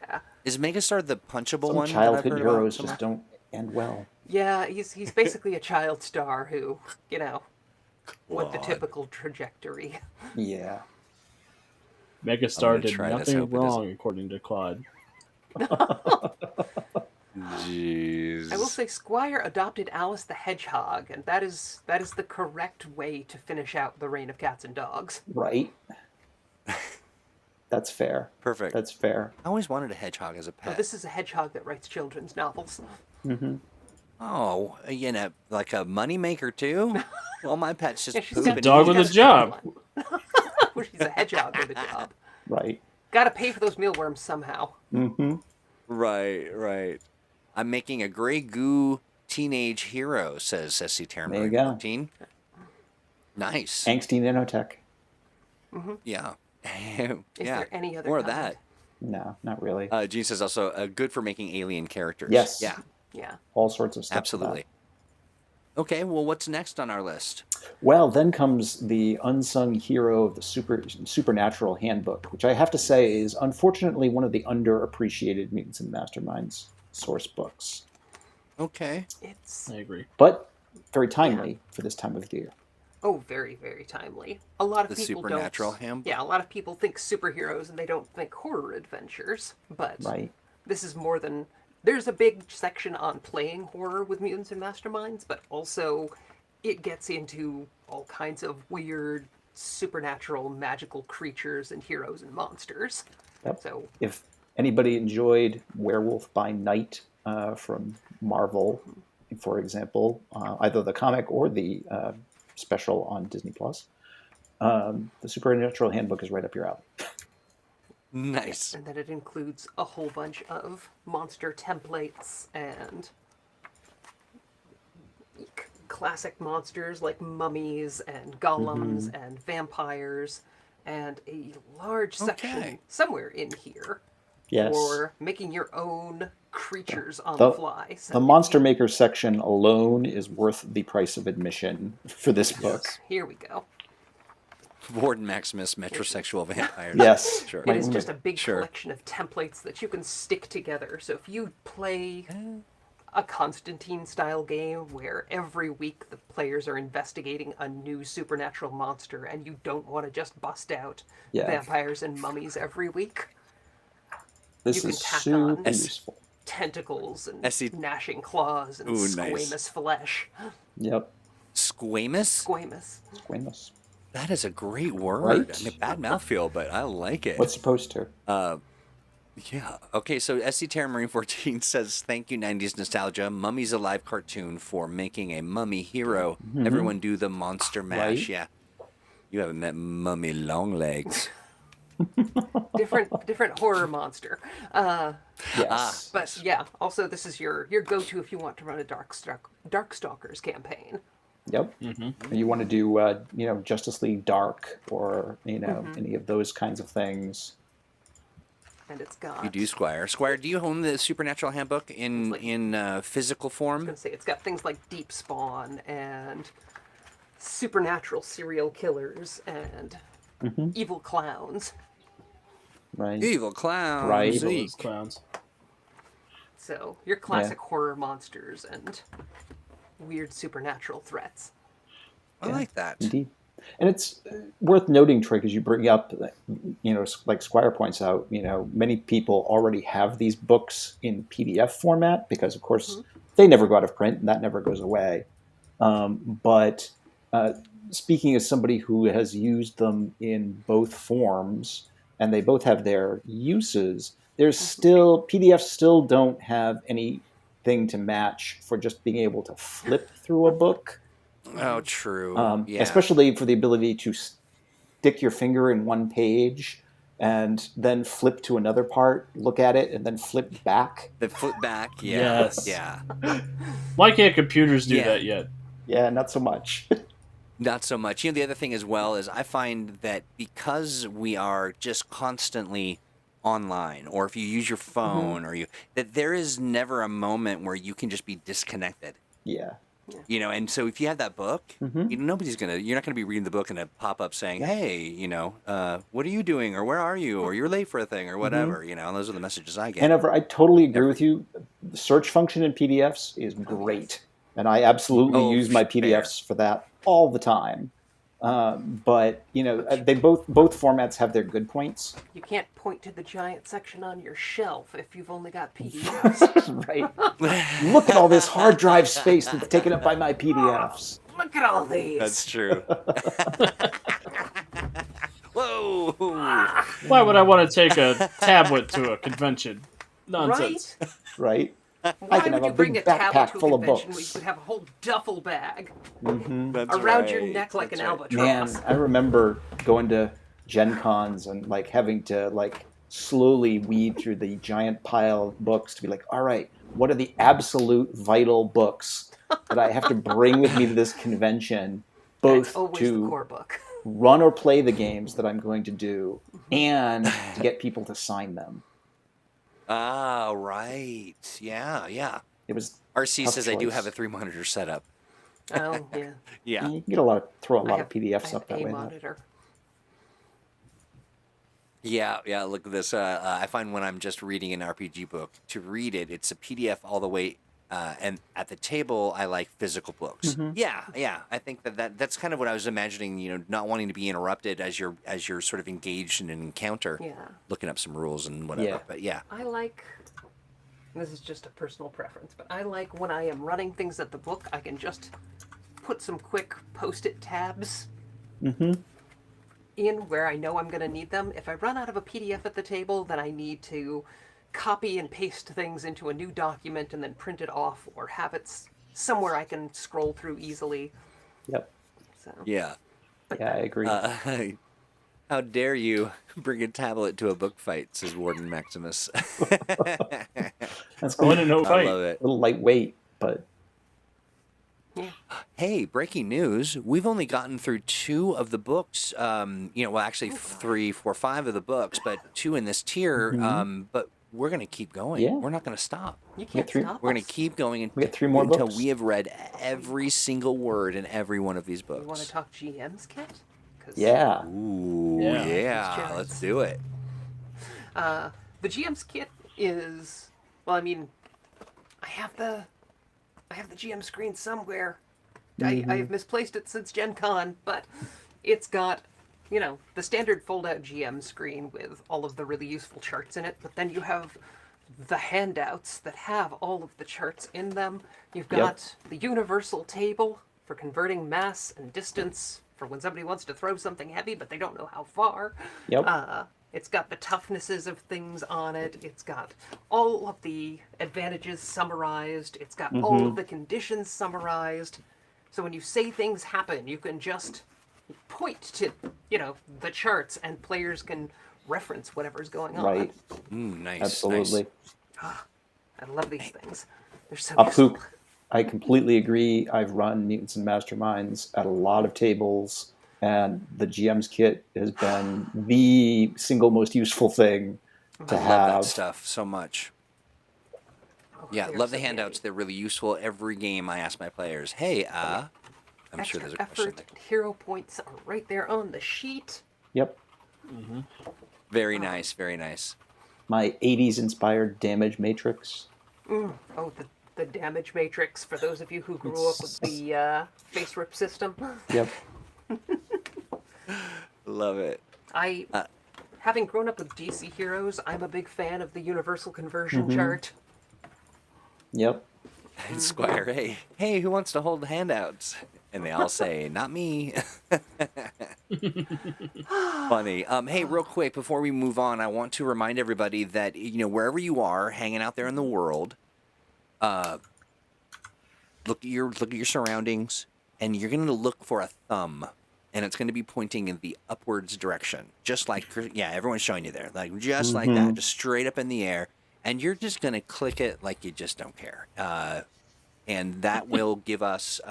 Yeah. Is Megastar the punchable Some one that I've childhood heard heroes about? just don't end well. Yeah, he's basically a child star who, went the God. typical trajectory. Yeah. Megastar did try this, nothing hope it doesn't- wrong, according to Claude. Jeez. I will say Squire adopted Alice the Hedgehog, and that is the correct way to finish out the reign of cats and dogs. Right. That's fair. Perfect. That's fair. I always wanted a hedgehog as a Oh, pet. this is a hedgehog that writes children's novels. Mm-hmm. Oh, like a moneymaker too? Well, my pet's just Yeah, she's poop got- and dog eat. with a job. She's a hedgehog with a job. Right. Gotta pay for those mealworms somehow. Mm-hmm. Right. I'm making a gray goo teenage hero, says SC There you go. 14. Nice. Angsty nanotech. Yeah. Is there any other More of kind? that. No, not really. Gene says also good for making alien characters. Yes. Yeah, Yeah. All sorts of stuff. for absolutely. Okay, well, what's next on our list? that. Well, then comes the unsung hero of the supernatural handbook, which I have to say is unfortunately one of the underappreciated Mutants and Masterminds source books, Okay. It's I agree. but very timely for this time of year. very, very timely. A lot of The people Supernatural don't. Handbook? Yeah, a lot of people think superheroes and they don't think horror adventures. But Right. this is more than. There's a big section on playing horror with Mutants and Masterminds, but also it gets into all kinds of weird, supernatural, magical creatures and heroes and monsters. Yep. So If anybody enjoyed Werewolf by Night from Marvel, for example, either the comic or the special on Disney Plus, the Supernatural Handbook is right up your alley. Nice. and then it includes a whole bunch of monster templates and classic monsters like mummies and golems and vampires, and a large section Okay. somewhere in here Yes. for making your own creatures on The- the fly. So The Monster Maker section alone is worth the price of admission for this book. here we go. Warden Maximus, metrosexual vampires. Yes. Sure. It is just a big Sure. collection of templates that you can stick together. So if you play a Constantine-style game where every week the players are investigating a new supernatural monster and you don't want to just bust out Yeah. vampires and mummies every week, This You can is tack super on- useful. tentacles and SC gnashing claws and Ooh, nice. squamous flesh. Yep. Squamous? Squamous. Squamous. That is a great word. Right? I mean, bad mouthfeel, but I like it. What's supposed to? Yeah. Okay, so SC Terra Marine 14 says, thank you, 90s Nostalgia. Mummy's a live cartoon for making a mummy hero. Everyone do the monster mash. Right. Yeah. You haven't met Mummy Longlegs. Different horror monster. Yes. But yeah, also this is your go-to if you want to run a Darkstalkers campaign. Yep. You want to do, Justice League Dark or, any of those kinds of things. And it's got. You do, Squire. Squire, do you own the Supernatural Handbook Like- in physical form? I was gonna say it's got things like Deep Spawn and supernatural serial killers and evil clowns. Right. Evil clowns. Right. Evil Zeke. as clowns. So your classic horror monsters and weird supernatural threats. I like that. Indeed. And it's worth noting, Troy, because you bring up, like Squire points out, many people already have these books in PDF format because, of course, they never go out of print and that never goes away. But speaking as somebody who has used them in both forms, and they both have their uses, there's still, PDFs still don't have anything to match for just being able to flip through a book. Oh, true. Yeah. Especially for the ability to stick your finger in one page and then flip to another part, look at it, and then flip back. The foot back. Yeah. Yes. Yeah. Why can't computers do Yeah. that yet? Yeah, not so much. Not so much. The other thing as well is I find that because we are just constantly online, or if you use your phone, that there is never a moment where you can just be disconnected. Yeah. You know, and so if you have that book, you're not gonna be reading the book and a pop up saying, "Hey, what are you doing, or where are you, or you're late for a thing, or whatever." You know, and those are the messages I get. And I totally agree with you. The search function in PDFs is great, and I absolutely use my PDFs for that all the time. But both formats have their good points. You can't point to the giant section on your shelf if you've only got PDFs. Right. Look at all this hard drive space that's taken up by my PDFs. Look at all these. That's true. Whoa! Why would I want to take a tablet to a convention? Nonsense. Right? Why I can have would you a bring big a tablet backpack to a full of convention books. where you could have a whole duffel bag That's around your right. neck like That's an right. albatross? Man, I remember going to Gen Cons and having to slowly weed through the giant pile of books to be like, all right, what are the absolute vital books that I have to bring with me to this convention, both Always the to core book. run or play the games that I'm going to do and to get people to sign them. Ah, right. Yeah. It was RC tough says I do choice. have a 3 monitor setup. Oh, yeah. Yeah. You can throw a lot of I PDFs have up that a way. monitor. Yeah, look at this. I find when I'm just reading an RPG book, to read it, it's a PDF all the way, and at the table, I like physical books. Yeah. I think that's kind of what I was imagining. Not wanting to be interrupted as you're sort of engaged in an encounter, looking up some rules and whatever. Yeah. But yeah, I like, this is just a personal preference, but I like when I am running things at the book, I can just put some quick post-it tabs in where I know I'm going to need them. If I run out of a PDF at the table, then I need to copy and paste things into a new document and then print it off or have it somewhere I can scroll through easily. Yep. So. yeah. Yeah, I agree. How dare you bring a tablet to a book fight, says Warden Maximus. That's Win and no I fight. love it. a little lightweight, but Yeah. Hey, breaking news. We've only gotten through 2 of the books. Actually 3, 4, 5 of the books, but 2 in this tier. But we're going to keep going. Yeah. We're not going to stop. You can't stop We're going us. to keep going we get 3 more until books. we have read every single word in every one of these books. You want to talk GM's kit? 'Cause, Yeah. Ooh, Yeah. yeah. Let's do it. The GM's kit is, well, I mean, I have the GM screen somewhere. I've misplaced it since Gen Con, but it's got, the standard fold-out GM screen with all of the really useful charts in it, but then you have the handouts that have all of the charts in them. You've got the universal table for converting mass and distance for when somebody wants to throw something heavy, but they don't know how far. Yep. It's got the toughnesses of things on it. It's got all of the advantages summarized. It's got all of the conditions summarized. So when you say things happen, you can just point to, the charts and players can reference whatever's going on. Right. Nice. Absolutely. Nice. I love these things. They're so Up useful. Hook. I completely agree. I've run Mutants and Masterminds at a lot of tables, and the GM's kit has been the single most useful thing to I love have. that stuff so much. Yeah, they're love the so handouts. handy. They're really useful. Every game I ask my players, hey, I'm Extra sure there's a question effort, there. hero points are right there on the sheet. Yep. Very nice, very nice. My 80s inspired damage matrix. Oh, the damage matrix for those of you who grew up with the face rip system. Yep. Love it. Having grown up with DC heroes, I'm a big fan of the universal conversion chart. Yep. And Squire, hey, who wants to hold the handouts? And they all say, not me. Funny. Hey, real quick, before we move on, I want to remind everybody that, wherever you are, hanging out there in the world, look at your surroundings, and you're going to look for a thumb. And it's going to be pointing in the upwards direction. Just like, everyone's showing you there. Like, just like that. Just straight up in the air. And you're just going to click it like you just don't care. And that will give us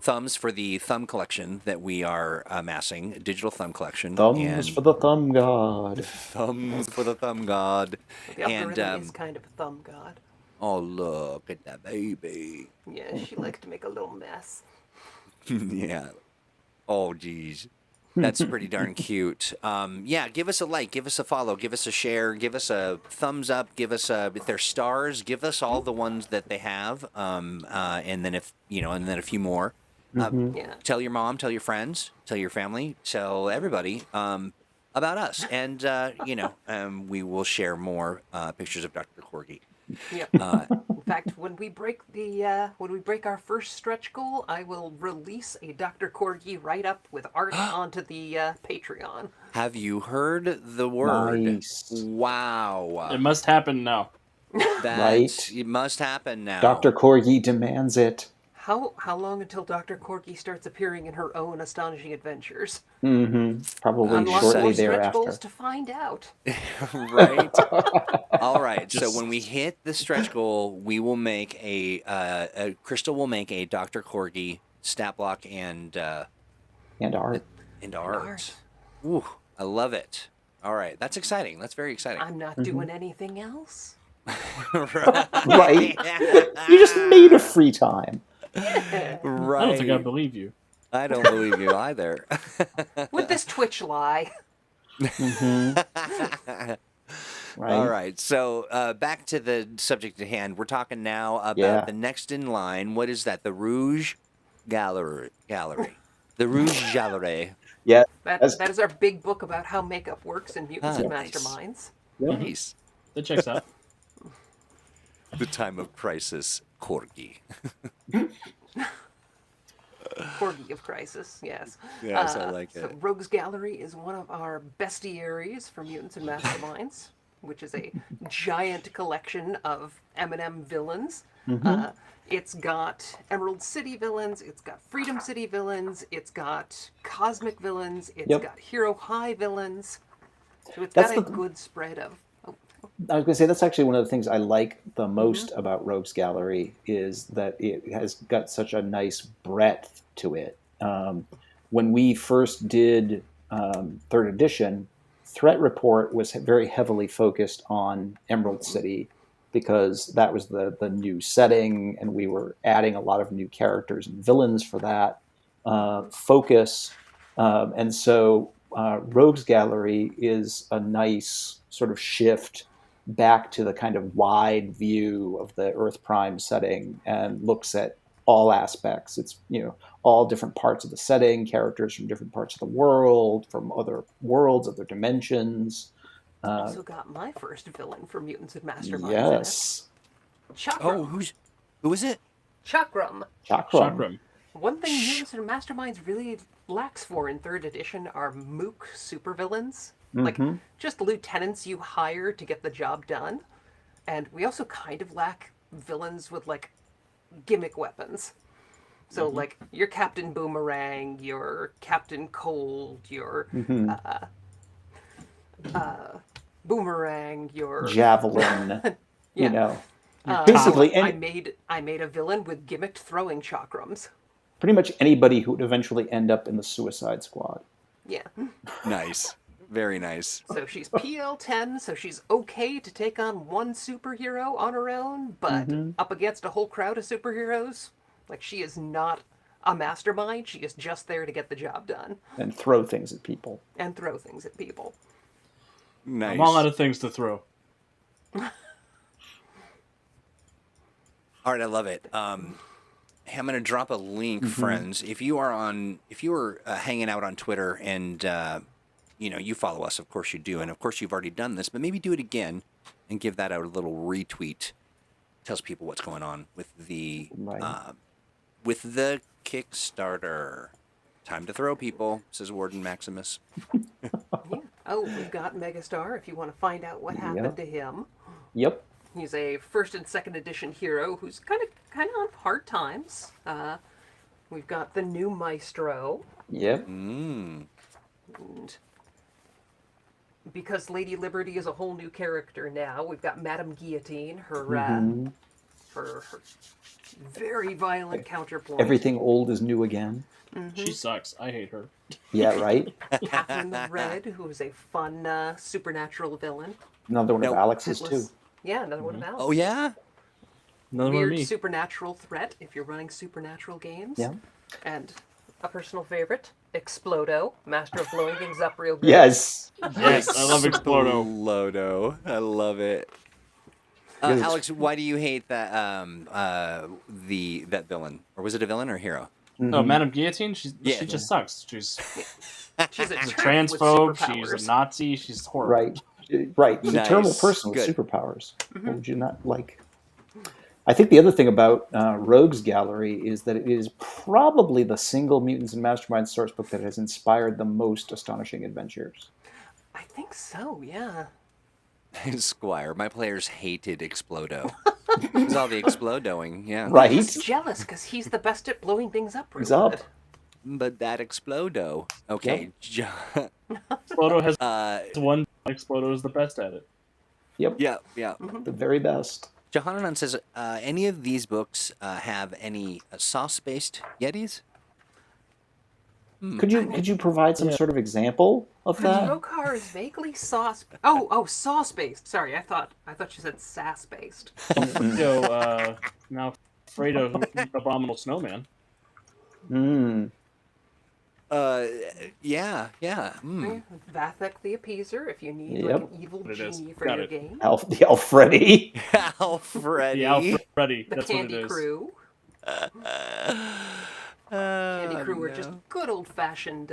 thumbs for the thumb collection that we are amassing, a digital thumb collection. Thumbs for the thumb god. Thumbs for the thumb god. The algorithm is kind of a thumb god. Oh, look at that baby. Yeah, she likes to make a little mess. Yeah. Oh, geez. That's pretty darn cute. Yeah, give us a like, give us a follow, give us a share, give us a thumbs up, give us if they're stars, give us all the ones that they have, and then and then a few more. Yeah. Tell your mom, tell your friends, tell your family, tell everybody about us, and we will share more pictures of Dr. Corgi. Yep. In fact, when we break our first stretch goal, I will release a Dr. Corgi write-up with art onto the Patreon. Have you heard the word? Nice. Wow. It must happen now. Right. It must happen now. Dr. Corgi demands it. How long until Dr. Corgi starts appearing in her own astonishing adventures? Probably Unlock shortly more stretch thereafter. goals to find out. Right. All right. So when we hit the stretch goal, we will make Crystal will make a Dr. Corgi stat block and art. And art. Ooh, I love it. All right. That's exciting. That's very exciting. I'm not doing anything else. Right. You just made a free time. Right. I don't think I believe you. I don't believe you either. With this Twitch lie. Right. All right. So back to the subject at hand. We're talking now about the next in line. What is that? The Rouge Gallery. The Rouge Gallery. Yeah. That is our big book about how makeup works in Mutants and nice. Masterminds. Yep. Nice. That checks out. The time of crisis, Corgi. Corgi of Crisis, yes. Yes, I like so it. Rogues Gallery is one of our bestiaries for Mutants and Masterminds, which is a giant collection of M&M villains. It's got Emerald City villains, it's got Freedom City villains, it's got Cosmic villains, it's got Hero High villains. So it's got a good spread of... I was going to say that's actually one of the things I like the most about Rogues Gallery is that it has got such a nice breadth to it. When we first did third edition, Threat Report was very heavily focused on Emerald City because that was the new setting, and we were adding a lot of new characters and villains for that focus. And so Rogues Gallery is a nice sort of shift back to the kind of wide view of the Earth Prime setting and looks at all aspects. It's, all different parts of the setting, characters from different parts of the world, from other worlds, other dimensions. Also got my first villain for Mutants and Masterminds. Yes. Chakram. Oh, who is it? Chakram. Chakram. One thing Mutants and Masterminds really lacks for in third edition are mook supervillains. Like, just lieutenants you hire to get the job done. And we also kind of lack villains with, like, gimmick weapons. So, like, your Captain Boomerang, your Captain Cold, your Boomerang, your... Javelin, Yeah. Basically, I made a villain with gimmicked throwing chakrams. pretty much anybody who would eventually end up in the Suicide Squad. Yeah. Nice. Very nice. So she's PL-10, so she's okay to take on one superhero on her own, but up against a whole crowd of superheroes, like, she is not a mastermind. She is just there to get the job done. And throw things at people. Nice. I'm all out of things to throw. All right, I love it. I'm going to drop a link, friends. If you are hanging out on Twitter and you follow us, of course you do, and of course you've already done this, but maybe do it again and give that out a little retweet. Tells people what's going on with the Kickstarter. Time to throw, people, says Warden Maximus. Oh, we've got Megastar, if you want to find out what happened to him. Yep. He's a first and second edition hero who's kind of on hard times. We've got the new Maestro. Yep. And because Lady Liberty is a whole new character now, we've got Madame Guillotine, her very violent counterpoint. Everything old is new again. She sucks. I hate her. Yeah, right? Catherine the Red, who is a fun supernatural villain. Another one of Alex's, too. Yeah, another one of Alex. Oh, yeah? Another one of weird me. supernatural threat if you're running supernatural games. Yeah. And a personal favorite, Explodo, master of blowing things up real good. Yes. Yes, I love Explodo. Explodo. I love it. Because Alex, why do you hate that that villain? Or was it a villain or a hero? Oh, Madame Guillotine? She Yeah. just sucks. She's She's a a tramp with transphobe. superpowers. She's a Nazi. She's horrible. Right. She's a terrible Nice. person with Good. superpowers. What would you not like? I think the other thing about Rogue's Gallery is that it is probably the single Mutants and Masterminds source book that has inspired the most astonishing adventures. I think so, yeah. Squire, my players hated Explodo. It was all the Explodoing, yeah. Right? He's jealous because he's the best at blowing things up real He's up. good. But that Explodo. Okay. Explodo has one. Explodo is the best at it. Yep. Yeah. The very best. Johannan says, any of these books have any sauce-based Yetis? Could you provide some sort of example of that? Rokar is vaguely sauce. Sauce based. Sorry, I thought you said sass based. Now Fredo, Abominable Snowman. Yeah. Vathek the Appeaser, if you need Yep. like an evil It is. genie for Got your it. game. The Alfredi. Alfred. The Alfredi. The That's Candy what it is. Crew. Candy Crew are just good old fashioned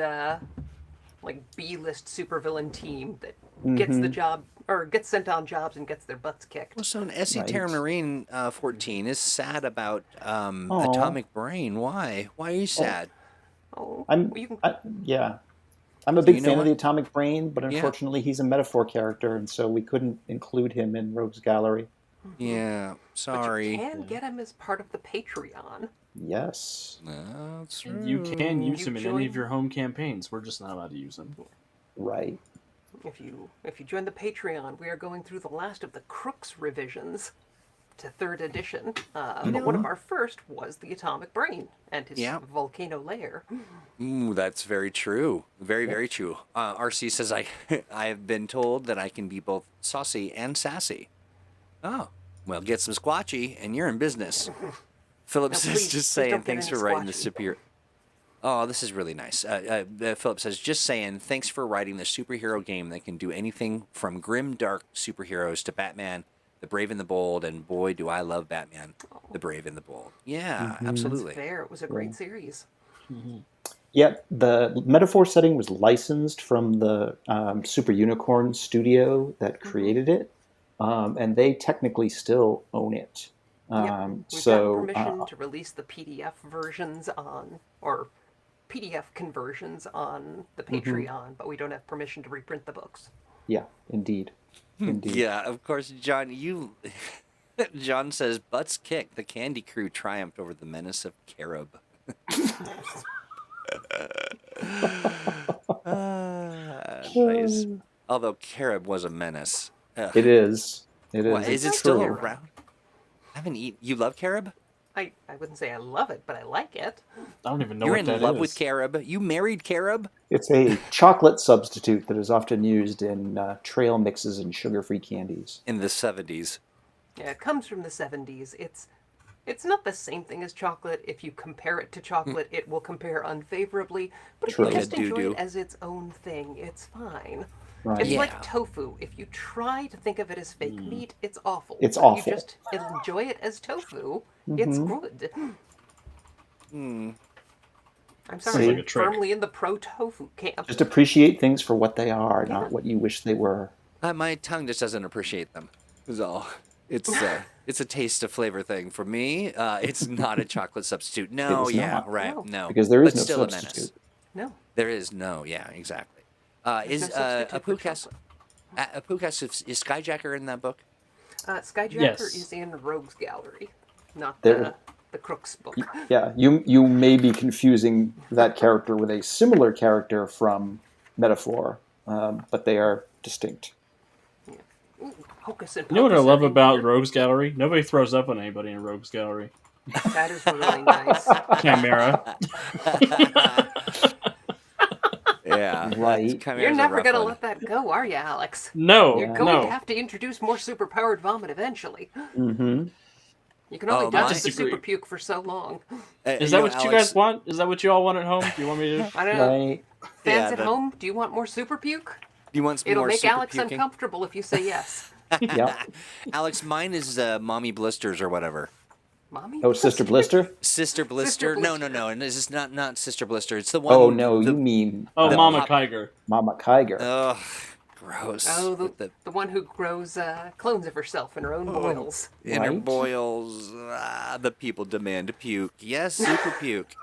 like B-list supervillain team that gets the job or gets sent on jobs and gets their butts kicked. Well, so an SC Terra Marine 14 is sad about Aw. Atomic Brain. Why? Why are you sad? I'm you can- a You big know fan what? of the Atomic Brain, but unfortunately he's a metaphor character, and so we couldn't include him in Rogue's Gallery. Yeah, sorry. But you can get him as part of the Patreon. Yes. That's true. And you can use You him in any join- of your home campaigns. We're just not allowed to use him. Right. If you join the Patreon, we are going through the last of the Crooks revisions to 3rd edition. But one of our first was the Atomic Brain and his volcano lair. Ooh, that's very true. Very, very true. RC says I have been told that I can be both saucy and sassy. Oh, well, get some squatchy and you're in business. Philip No, says, please, just please don't saying, get thanks into for writing the squatchy. superior. Oh, this is really nice. Philip says, just saying, thanks for writing the superhero game that can do anything from grim, dark superheroes to Batman, the Brave and the Bold, and boy, do I love Batman, the Brave and the Bold. Yeah, absolutely. Fair. It was a great series. Yeah, the metaphor setting was licensed from the Super Unicorn studio that created it, and they technically still own it. We've gotten permission to release the PDF versions or PDF conversions on the Patreon, but we don't have permission to reprint the books. Yeah, indeed. Yeah, of course, John. John says, "Butts kicked. The Candy Crew triumphed over the menace of Carib." Nice. Although Carib was a menace. Ugh. It is. It is. What, is it It's still true. around? I haven't eaten. You love Carib? I wouldn't say I love it, but I like it. I don't even know You're what in that love is. with Carib. You married Carib? It's a chocolate substitute that is often used in trail mixes and sugar-free candies. In the 70s. Yeah, it comes from the 70s. It's not the same thing as chocolate. If you compare it to chocolate, it will compare unfavorably. But if True. you just Like a enjoy doo-doo. it as its own thing, it's fine. Right. It's Yeah. like tofu. If you try to think of it as fake meat, it's awful. It's But awful. If you just enjoy it as tofu, it's good. I'm sorry, Sounds I'm like a trick. firmly in the pro-tofu camp. Just appreciate things for what they are, not what you wish they were. My tongue just doesn't appreciate them. Is all. It's a taste of flavor thing for me. It's not a chocolate substitute. No, It is yeah, not. right. No. No, Because there is but no still substitute. a menace. No. There is no. Yeah, exactly. Is no substitute for Apukas is Skyjacker in that book? Skyjacker Yes. is in Rogue's Gallery, not There- the Crooks book. Yeah, you may be confusing that character with a similar character from Metaphor, but they are distinct. Ooh, Hocus and You know what I Pocus love having about weird- Rogue's Gallery? Nobody throws up on anybody in Rogue's Gallery. That is really nice. Chimera. Yeah, Right. You're never gonna let that go, are you, Alex? No, You're going no. to have to introduce more superpowered vomit eventually. Mm-hmm. You can only dodge the disagree. super puke for so long. Is that what you guys want? Is that what you all want at home? Do you want me to? I don't know. Right. Fans at home, do you want more super puke? You want some It'll more make super Alex puking? uncomfortable if you say yes. Yeah. Alex, mine is Mommy Blisters or whatever. Mommy? Oh, Sister Blister? Sister Blister? Blister. No. And this is not Sister Blister. It's the one. Oh, no, you mean Oh, the Mama pop- Kiger. Mama Kiger. Ugh, gross. Oh, With the one who grows clones of herself in her own boils. inner Right. boils. The people demand to puke. Yes, super puke.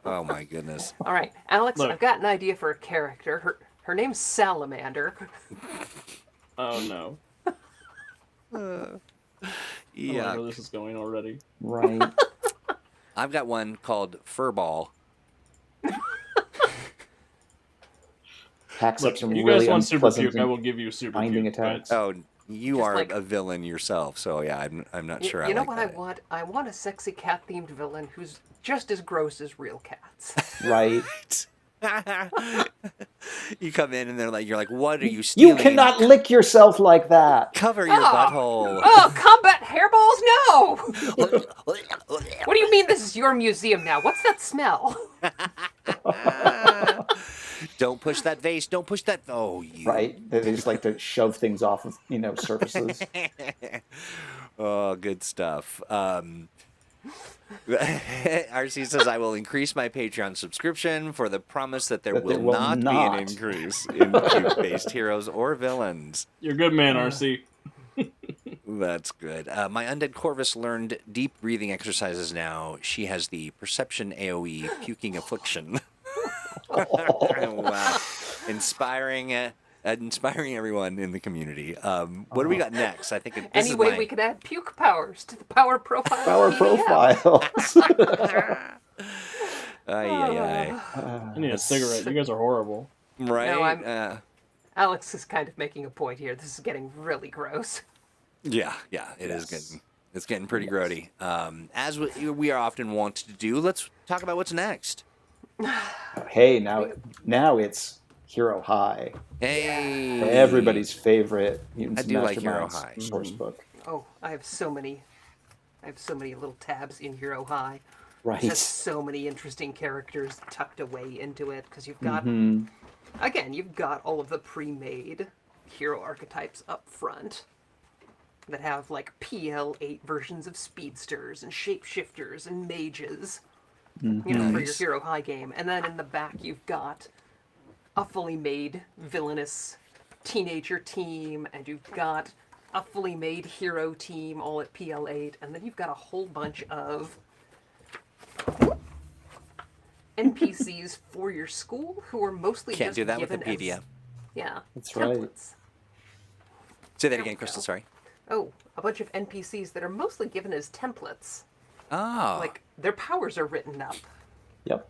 Oh my goodness. All right, Alex, Look. I've got an idea for a character. Her name's Salamander. Oh no. Oh, I Yeah. know this is going already. Right. I've got one called Furball. Hacks Look, up some if you really guys want super unpleasant puke, I will give you super binding puke. attacks. But Oh, you Just are like- a villain yourself, so yeah, I'm not sure. You know I like what that. I want? I want a sexy cat-themed villain who's just as gross as real cats. Right. You come in and you're like, what are you You stealing? cannot lick yourself like that. Cover your butthole. Oh, combat hairballs? No! What do you mean this is your museum now? What's that smell? Don't push that vase. Don't push that. Oh, you. Right. They just like to shove things off of, surfaces. Oh, good stuff. RC says, I will increase my Patreon subscription for the promise that there will not be an increase in puke-based heroes or villains. you're a good man, RC. That's good. My undead Corvus learned deep breathing exercises now. She has the perception AoE puking affliction. Wow. Inspiring everyone in the community. What do we got next? I think this is Anyway, my... we could add puke powers to the power profile. Power profiles. Ay. I need a cigarette. You guys are horrible. Right? No, Alex is kind of making a point here. This is getting really gross. Yeah, it is getting... It's getting pretty grody. As we are often wont to do, let's talk about what's next. Hey, now it's Hero High. Hey, Everybody's favorite Mutants I do and like Hero Masterminds High. source book. Oh, I have so many little tabs in Hero High. Right. It has so many interesting characters tucked away into it because you've got, again, you've got all of the pre-made hero archetypes up front that have like PL8 versions of speedsters and shapeshifters and mages, for your Hero High game. And then in the back you've got a fully made villainous teenager team, and you've got a fully made hero team all at PL8, and then you've got a whole bunch of NPCs for your school who are mostly Can't just do that with given Wikipedia. That's templates. right. Say that again, Crystal. Sorry. Oh, a bunch of NPCs that are mostly given as templates. Oh, Like, their powers are written up. Yep.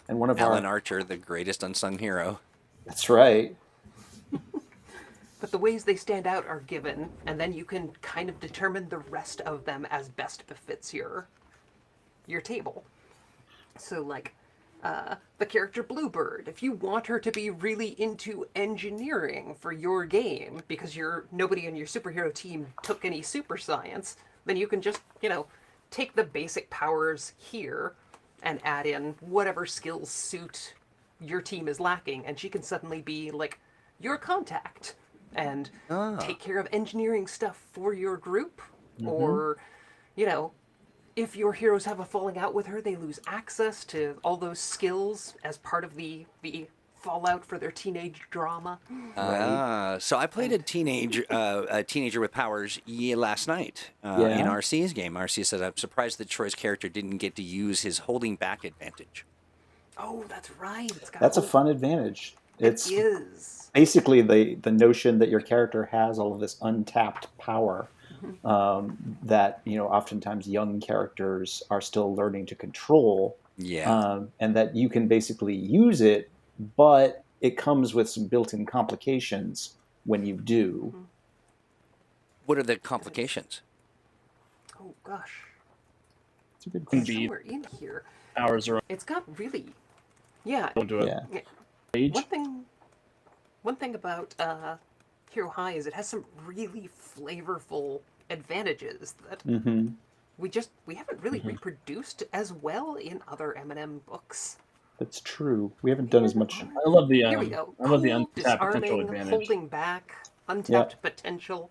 And one of Alan our... Archer, the greatest unsung hero. That's right. But the ways they stand out are given, and then you can kind of determine the rest of them as best befits your table. So, like, the character Bluebird, if you want her to be really into engineering for your game, because nobody on your superhero team took any super science, then you can just, take the basic powers here and add in whatever skills suit your team is lacking, and she can suddenly be, like, your contact and take care of engineering stuff for your group, or, if your heroes have a falling out with her, they lose access to all those skills as part of the fallout for their teenage drama. So I played a teenager with powers last night in RC's game. RC said, I'm surprised that Troy's character didn't get to use his holding back advantage. Oh, that's right. That's a fun advantage. It is. Basically the notion that your character has all of this untapped power that oftentimes young characters are still learning to control. And that you can basically use it, but it comes with some built-in complications when you do. What are the complications? Oh gosh. It's a good It's question. somewhere in here. Powers are It's got really, yeah. don't do it. Yeah. Age. One thing about Hero High is it has some really flavorful advantages that we haven't really reproduced as well in other M&M books. That's true. We haven't done as much. I love the Here we go. I love the Cool, untapped potential disarming, advantage. holding back, untapped potential.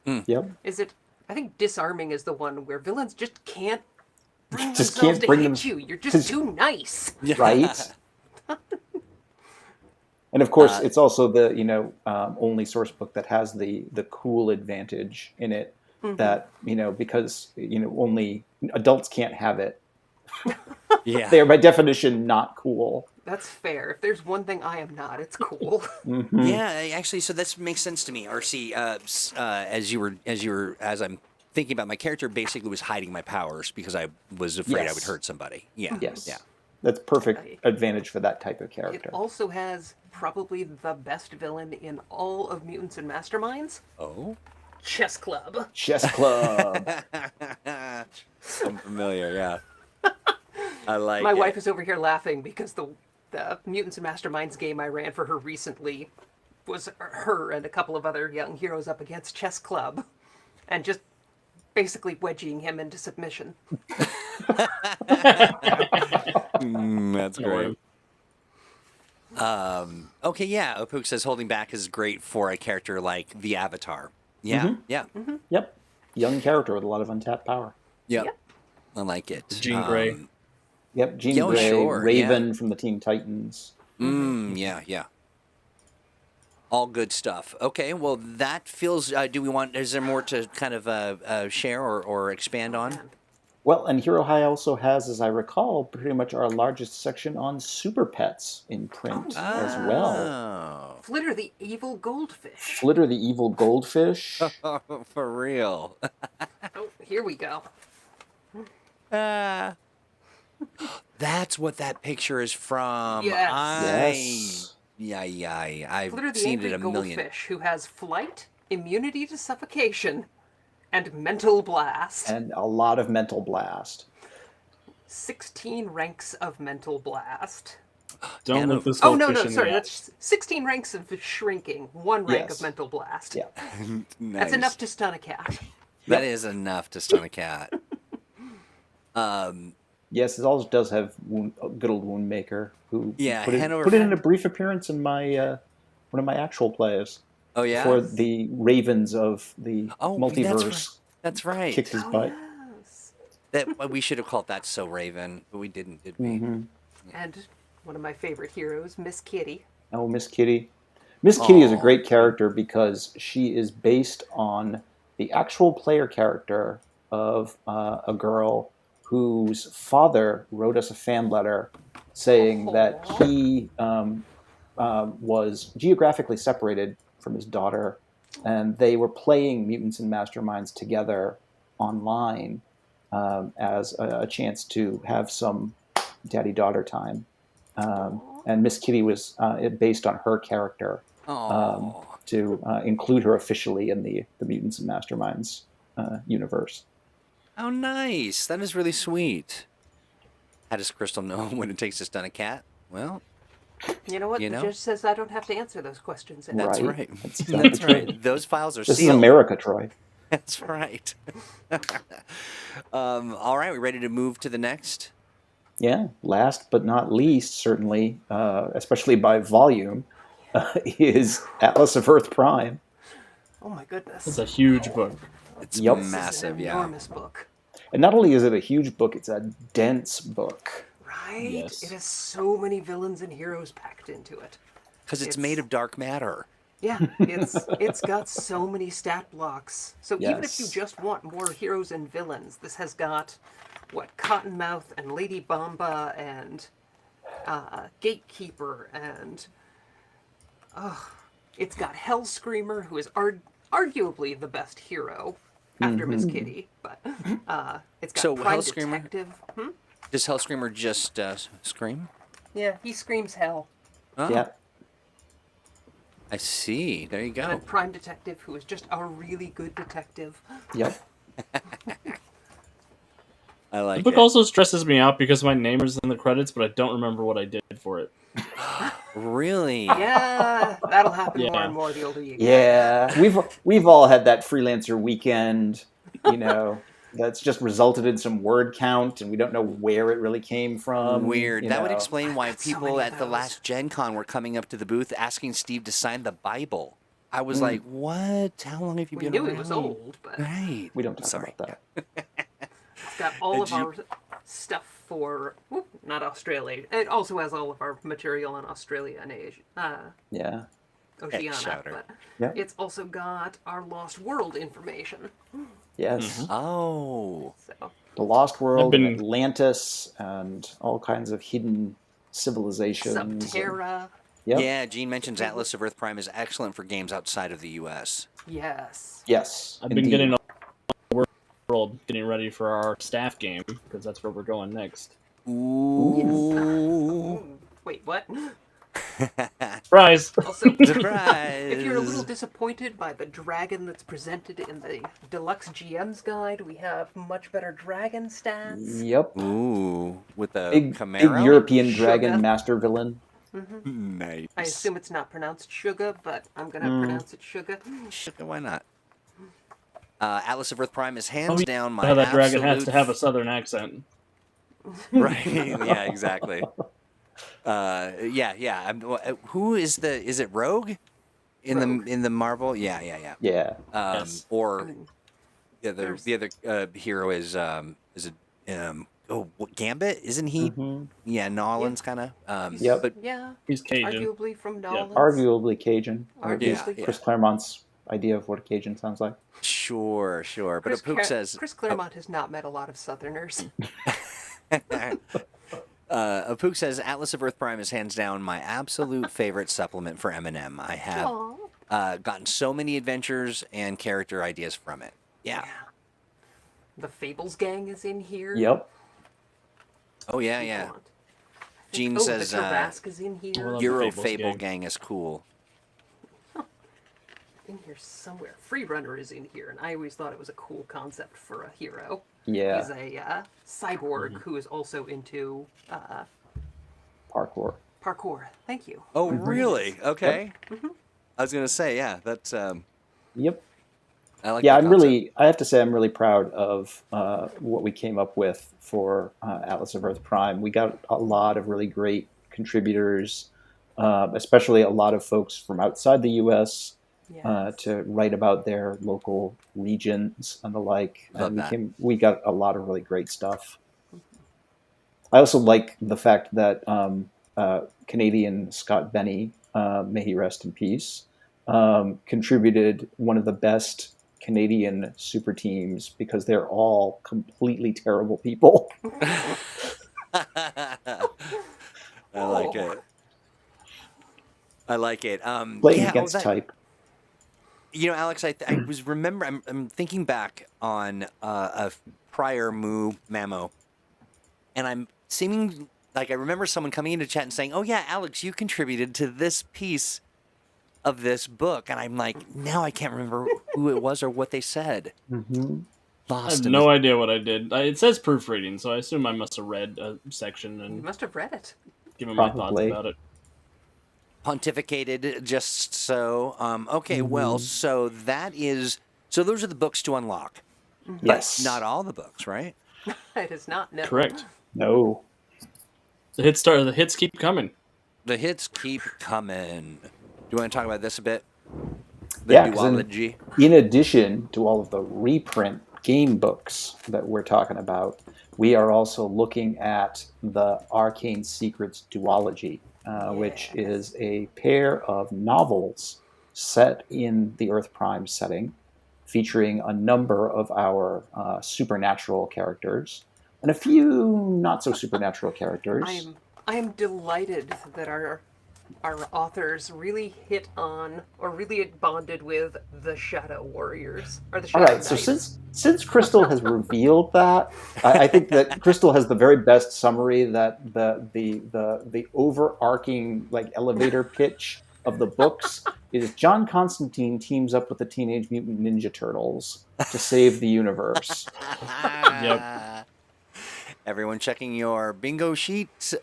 Yep. Is it? I think disarming is the one where villains just can't bring Just themselves can't to bring hit them- you. You're just too nice. Right. And of course, it's also the only source book that has the cool advantage in it. That because only adults can't have it. Yeah. They are by definition not cool. That's fair. If there's one thing I am not, it's cool. Yeah, actually, so that makes sense to me. RC, as I'm thinking about my character, basically was hiding my powers because I was afraid I would hurt somebody. Yeah. Yes. Yeah. That's perfect advantage for that type of character. It also has probably the best villain in all of Mutants and Masterminds. Oh. Chess Club. Chess Club. I'm familiar, yeah. I like My it. wife is over here laughing because the Mutants and Masterminds game I ran for her recently was her and a couple of other young heroes up against Chess Club and just basically wedging him into submission. That's great. Okay, yeah. Opuk says holding back is great for a character like the Avatar. Yeah, yeah. Yep. Young character with a lot of untapped power. Yep. I like it. Jean Grey. Yep, Jean Grey, sure, Raven from the Teen Titans. Yeah, yeah. All good stuff. Okay, well, that feels. Is there more to kind of share or expand on? Well, and Hero High also has, as I recall, pretty much our largest section on super pets in print as well. Oh, Flitter the evil goldfish. Flitter the evil goldfish. for real. Oh, here we go. That's what that picture is from. Yes. Yes. I've Flitter the seen it angry a million. goldfish who has flight, immunity to suffocation, and mental blast. And a lot of mental blast. 16 ranks of mental blast. Don't let this Oh, no, goldfish in sorry. there. That's 16 ranks of shrinking, 1 rank Yes. of mental blast. Yeah. That's Nice. enough to stun a cat. That is enough to stun a cat. Yes, it also does have good old Woundmaker, who Hanover put it in a brief appearance in my one of my actual plays. Oh, yeah? For the Ravens of the multiverse. That's right. Kicked his butt. Yes. That we should have called that So Raven, but we didn't, did we? And one of my favorite heroes, Miss Kitty. Oh, Miss Kitty. Miss Kitty is a great character because she is based on the actual player character of a girl whose father wrote us a fan letter saying that he was geographically separated from his daughter, and they were playing Mutants and Masterminds together online as a chance to have some daddy-daughter time. And Miss Kitty was based on her character to include her officially in the Mutants and Masterminds universe. Oh, nice. That is really sweet. How does Crystal know when it takes to stun a cat? Well, You know what? The judge says I don't have to answer those questions. that's Right. right. That's exactly That's right. Those files are This sealed. is America, Troy. That's right. All right, we ready to move to the next? Yeah. Last but not least, certainly, especially by volume, is Atlas of Earth Prime. Oh my goodness. It's a huge book. It's Yep. massive, This is an yeah. enormous book. And not only is it a huge book, it's a dense book. Right? Yes. It has so many villains and heroes packed into it. Because it's It's- made of dark matter. Yeah, it's got so many stat blocks. So even if you Yes. just want more heroes and villains, this has got Cottonmouth and Lady Bomba and Gatekeeper and it's got Hell Screamer, who is arguably the best hero after Miss Kitty, but it's got So, Prime Hellscreamer- Detective. Does Hellscreamer just scream? Yeah, he screams hell. Oh, Yeah. I see. There you go. And Prime Detective, who is just a really good detective. Yep. I The like book it. also stresses me out because my name is in the credits, but I don't remember what I did for it. Really? Yeah, that'll happen more Yeah. and more the older you get. Yeah. We've all had that freelancer weekend that's just resulted in some word count, and we don't know where it really came from. Weird. That would explain why so people many at of the those. last Gen Con were coming up to the booth asking Steve to sign the Bible. I was like, what? How long have you We been knew around? he was old, but Right. We don't talk about that. it's got all of our stuff for not Australia. It also has all of our material on Australia and Asia. Yeah. Oceania, but it's also got our Lost World information. Yes. Oh. So The Lost World and Atlantis and all kinds of hidden civilizations. Subterra. Yeah, Gene mentions Atlas of Earth Prime is excellent for games outside of the U.S. Yes. Yes. I've been getting a world getting ready for our staff game because that's where we're going next. Ooh. Wait, what? Surprise! Also, Surprise! if you're a little disappointed by the dragon that's presented in the Deluxe GM's Guide, we have much better dragon stats. Yep. Ooh, with the Big Camaro? European dragon master villain. Nice. I assume it's not pronounced sugar, but I'm going to pronounce it sugar. Sugar, why not? Atlas of Earth Prime is hands down my How that absolute... dragon has to have a southern accent. Right, yeah, exactly. Who is is it Rogue? Rogue. In the Marvel? Yeah. Yeah. Yes. Or the other hero is Gambit, isn't he? Mm-hmm. Yeah, Nolan's kind of. Yep. But Yeah, He's Cajun. arguably from Nolan's. Arguably Cajun. Arguably. Chris Claremont's idea of what a Cajun sounds like. sure. But Apook says Chris Claremont has not met a lot of Southerners. Apook says Atlas of Earth Prime is hands down my absolute favorite supplement for M&M. I have gotten so many adventures and character ideas from it. Yeah. The Fables gang is in here. Yep. Oh yeah. Gene the says Tarrasque is in here. Well, Euro Fables Fable gang is cool. In here somewhere. Freerunner is in here, and I always thought it was a cool concept for a hero. Yeah. He's a cyborg who is also into Parkour. parkour. Thank you. Oh really? Okay. I was gonna say that's. Yep. I like. Yeah, that I have to say, I'm really proud of what we came up with for Atlas of Earth Prime. We got a lot of really great contributors, especially a lot of folks from outside the U.S. To write about their local regions and the like. And we got a lot of really great stuff. I also like the fact that Canadian Scott Benny, may he rest in peace, contributed one of the best Canadian super teams because they're all completely terrible people. I like it. I like it. Playing against type. You know, Alex, I was I'm thinking back on a prior Moo Mamo, and I'm seeming like I remember someone coming into chat and saying, "Oh yeah, Alex, you contributed to this piece of this book," and I'm like, now I can't remember who it was or what they said. Mm-hmm. I have no idea what I did. It says proofreading, so I assume I must have read a section and You must have read it. Given my thoughts about it. Pontificated just so. Okay, well, so those are the books to unlock. Yes. But not all the books, right? It is not. No. Correct. No. The hits keep coming. The hits keep coming. Do you want to talk about this a bit? Yeah, duology. In addition to all of the reprint game books that we're talking about, we are also looking at the Arcane Secrets duology, which is a pair of novels set in the Earth Prime setting, featuring a number of our supernatural characters and a few not so supernatural characters. I am delighted that our authors really hit on or really bonded with the Shadow Warriors or the Shadow Knights. So since Crystal has revealed that, I think that Crystal has the very best summary that the overarching like elevator pitch of the books is John Constantine teams up with the Teenage Mutant Ninja Turtles to save the universe. Yep. Everyone checking your bingo sheets.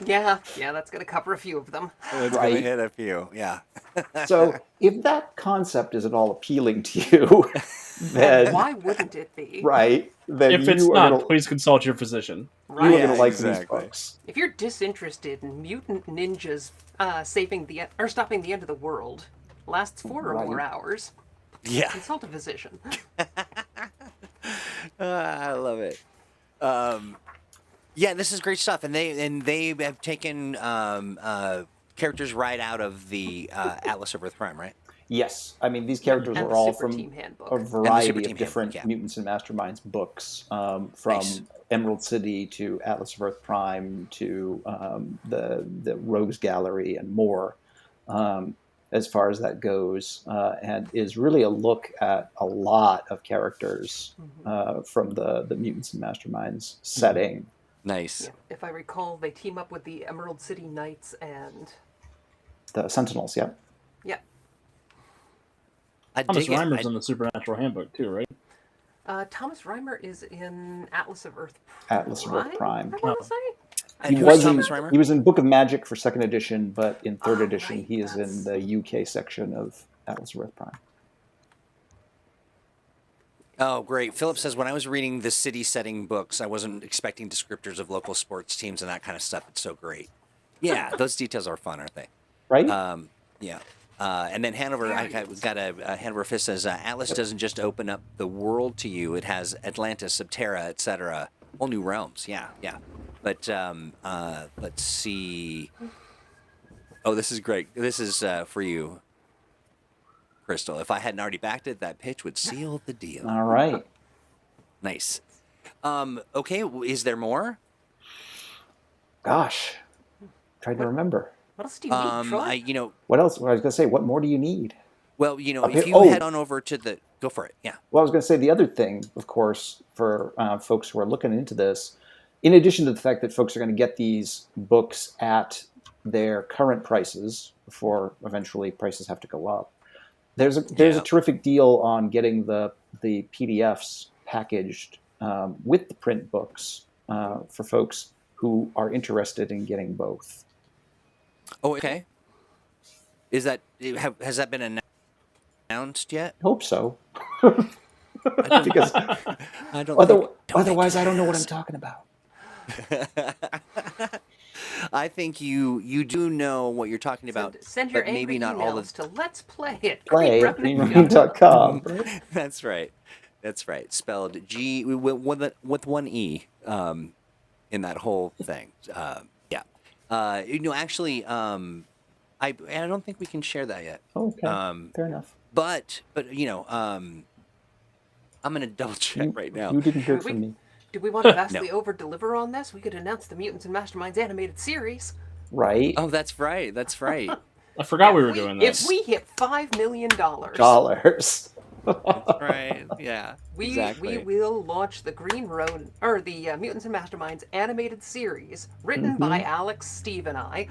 Yeah, that's going to cover a few of them. It's going to hit a few, yeah. So if that concept isn't all appealing to you, then why wouldn't it be? Right. Then if it's not, please consult your physician. You are going to like these books. If you're disinterested in mutant ninjas stopping the end of the world, lasts 4 or more hours. Yeah. Consult a physician. I love it. Yeah, this is great stuff, and they have taken characters right out of the Atlas of Earth Prime, right? Yes, I mean these characters are all from a variety of different Handbook, Mutants and Masterminds books, from Emerald City to Atlas of Earth Prime to the Rogues Gallery and more, as far as that goes, and is really a look at a lot of characters from the Mutants and Masterminds setting. Nice. Yeah. If I recall, they team up with the Emerald City Knights and the Sentinels. Yeah. Yeah. Thomas Reimer's in the Supernatural Handbook too, right? Thomas Reimer is in Atlas of Earth Prime. I want to say. And he was in Book of Magic for 2nd edition, but in 3rd edition he is in the UK section of Atlas of Earth Prime. Oh, great. Philip says, when I was reading the city setting books, I wasn't expecting descriptors of local sports teams and that kind of stuff. It's so great. Yeah, those details are fun, aren't they? Right? Yeah. And then Hanover, I got a Hanover Fist says, Atlas doesn't just open up the world to you. It has Atlantis, Subterra, etc. Whole new realms. Yeah. But let's see. Oh, this is great. This is for you, Crystal. If I hadn't already backed it, that pitch would seal the deal. All right. Nice. Okay, is there more? Gosh, trying to remember. What else do you need, Troy? What else? I was going to say, what more do you need? Well, if you head on over to the... Go for it, yeah. Well, I was going to say the other thing, of course, for folks who are looking into this, in addition to the fact that folks are going to get these books at their current prices before eventually prices have to go up, there's a terrific deal on getting the PDFs packaged with the print books for folks who are interested in getting both. Oh, okay. Has that been announced yet? Hope so. Because otherwise, I don't know what I'm talking about. I think you do know what you're talking about. Send your but maybe not all of to Let's Play It. Greenroom.com. That's right. Spelled G with one E in that whole thing. Actually, I don't think we can share that yet. Okay. Fair enough. But I'm going to double check right now. You didn't hear it from me. Do we want to vastly over-deliver on this? We could announce the Mutants and Masterminds animated series. Right. Oh, that's right. I forgot we were doing this. If we hit $5 million... Dollars. That's right. Yeah. We will launch the the Mutants and Masterminds animated series written by Alex, Steve, and I.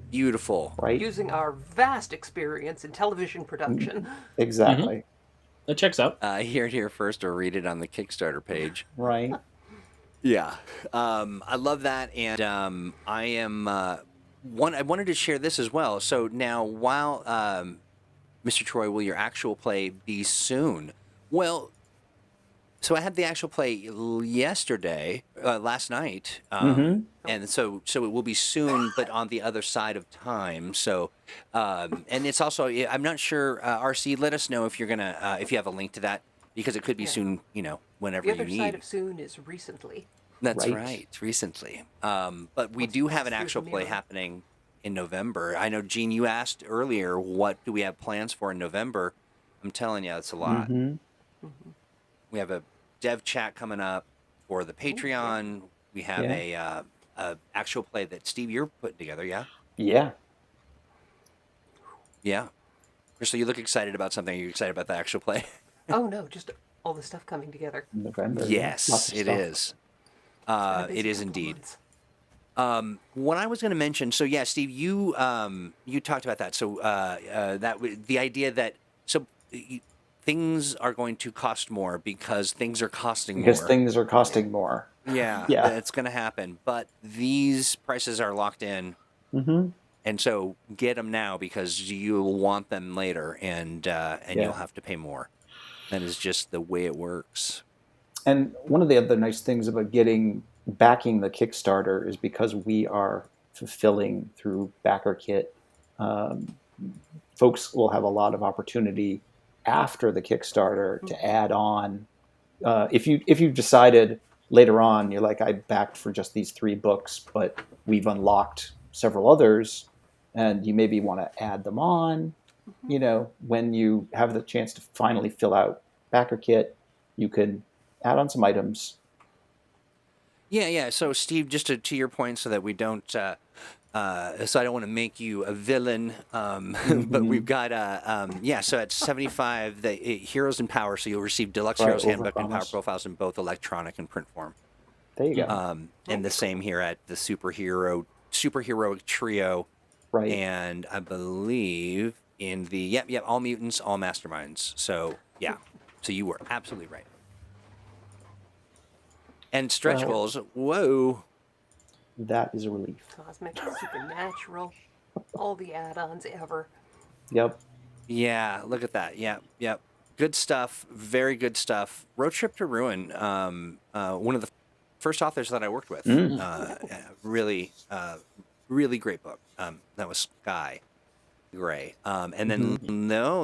Beautiful. Right. Using our vast experience in television production. Exactly. That checks out. Hear it here first, or read it on the Kickstarter page. Right. Yeah. I love that, and I wanted to share this as well. So now, while Mr. Troy, will your actual play be soon? Well, so I had the actual play last night, and so it will be soon, but on the other side of time. So, and it's also, I'm not sure. RC, let us know if you're gonna if you have a link to that, because it could be soon. Whenever you need. The other side of soon is recently. That's right, recently. But we do have an actual play happening in November. I know, Gene, you asked earlier, what do we have plans for in November? I'm telling you, it's a lot. We have a dev chat coming up for the Patreon. We have a actual play that, Steve, you're putting together, yeah? Yeah. Yeah. Crystal, you look excited about something. Are you excited about the actual play? Oh, no, just all the stuff coming together. November. Yes, it is. It is indeed. What I was going to mention, so yeah, Steve, you talked about that. So the idea that things are going to cost more because things are costing Because more. things are costing more. Yeah, Yeah. it's going to happen. But these prices are locked in. Mm-hmm. And so get them now because you'll want them later, and you'll have to pay more. That is just the way it works. And one of the other nice things about backing the Kickstarter is because we are fulfilling through Backer Kit. Folks will have a lot of opportunity after the Kickstarter to add on. If you've decided later on, you're like, I backed for just these 3 books, but we've unlocked several others, and you maybe want to add them on. When you have the chance to finally fill out Backer Kit, you can add on some items. Yeah. So, Steve, just to your point, so that we don't, so I don't want to make you a villain, but we've got, so at 75, the Heroes in Power, so you'll receive Deluxe Heroes Handbook and Power Profiles in both electronic and print form. There you go. And the same here at the Superheroic Trio. Right. And I believe in the, all Mutants, all Masterminds. So, so you were absolutely right. And stretch goals, whoa. That is a relief. Cosmic, Supernatural, all the add-ons ever. Yep. Yeah, look at that. Yep. Good stuff. Very good stuff. Road Trip to Ruin, one of the first authors that I worked with. Really great book. That was Sky Gray. And then,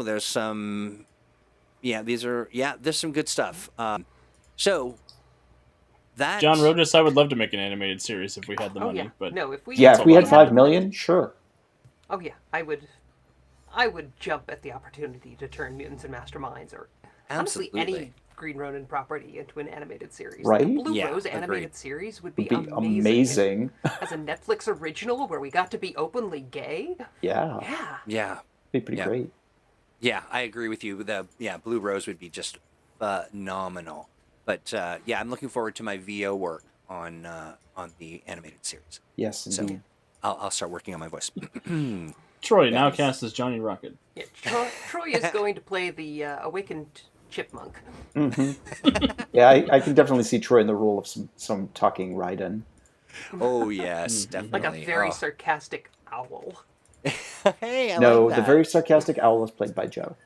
there's some, there's some good stuff. So, that... John Rodis, I would love to make an animated series if we had the money. But no, if we if we had 5 million, sure. Oh yeah, I would jump at the opportunity to turn Mutants and Masterminds, or honestly any Green Ronin property, into an animated series. Right? The Blue Rose animated series would be amazing. As a Netflix original where we got to be openly gay. Yeah. Be pretty great. Yeah, I agree with you. Blue Rose would be just phenomenal. But I'm looking forward to my VO work on the animated series. Yes, indeed. So I'll start working on my voice. Troy, now cast as Johnny Rocket. Yeah, Troy is going to play the awakened chipmunk. Yeah, I can definitely see Troy in the role of some talking Raiden. Oh yes, definitely. Like a very sarcastic owl. Hey, I no, like that. The very sarcastic owl is played by Joe.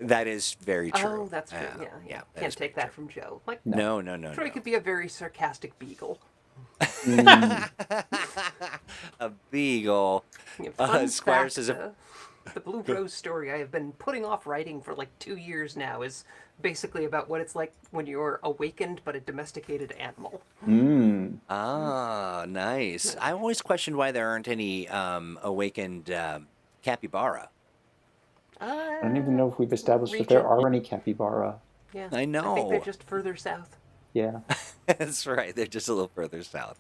That is very true. Oh, that's true. Yeah. Can't take that from Joe. Like no. Troy could be a very sarcastic beagle. A beagle. Squire says the Blue Rose story I have been putting off writing for like 2 years now is basically about what it's like when you're awakened but a domesticated animal. Ah, nice. I always questioned why there aren't any awakened capybara. I don't even know if we've established if there are any capybara. Yeah, I know. I think they're just further south. Yeah. That's right. They're just a little further south.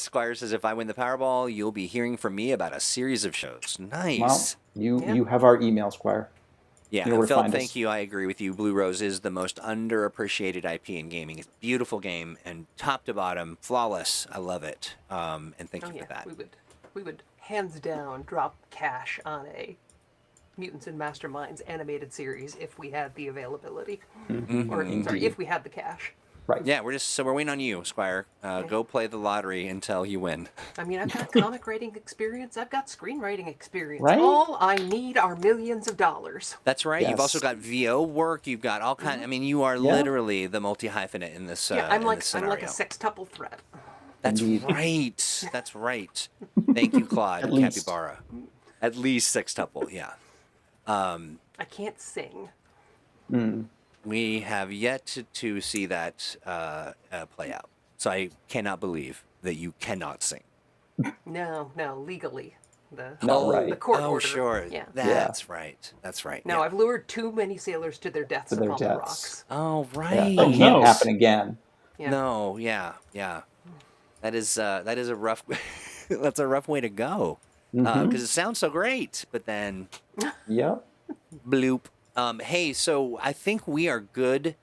Squire says, if I win the Powerball, you'll be hearing from me about a series of shows. Nice. Well, you have our email, Squire. Yeah, you know Phil, thank you. I agree with you. Blue Rose is the most underappreciated IP in gaming. It's a beautiful game, and top to bottom, flawless. I love it. And thank you for that. We would hands down drop cash on a Mutants and Masterminds animated series if we had the availability, or if we had the cash. Right. Yeah, we're waiting on you, Squire. Go play the lottery until you win. I mean, I've got comic writing experience. I've got screenwriting experience. Right? All I need are millions of dollars. That's right. Yes. You've also got VO work. You've got all kind. I mean, you are literally the multi-hyphenate in this. I'm like this scenario. a sextuple threat. That's right. That's right. Thank you, Claude. At least. Capybara. At least sextuple. Yeah. I can't sing. We have yet to see that play out. So I cannot believe that you cannot sing. No, legally. The court order. Oh, sure. Yeah. That's right. That's right. No, I've lured too many sailors to their deaths upon the rocks. Oh, right. That can't happen again. Yeah. No, yeah. That is a rough. That's a rough way to go. Because it sounds so great, but then. Yep. Bloop. Hey, so I think we are good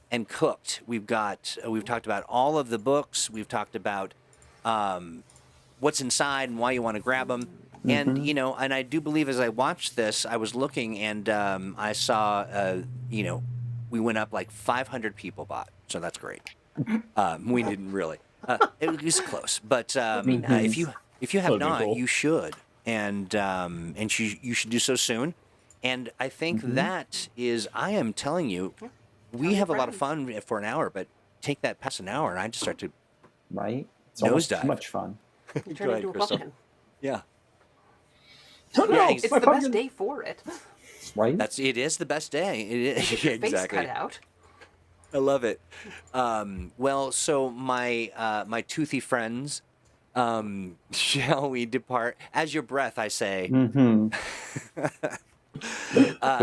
and cooked. We've talked about all of the books. We've talked about what's inside and why you want to grab them. And and I do believe as I watched this, I was looking and I saw we went up like 500 people bought, so that's great. We didn't really. It was close, but if you have not, you should, and you should do so soon. And I think that is, I am telling you, we have a lot of fun for an hour, but take that past an hour, and I just start to It's almost too much fun. You turn into a pumpkin. Yeah. It's the best day for it. Right? It is the best day. It is Get your face cut out. I love it. Well, so my toothy friends, shall we depart? As your breath, I say. With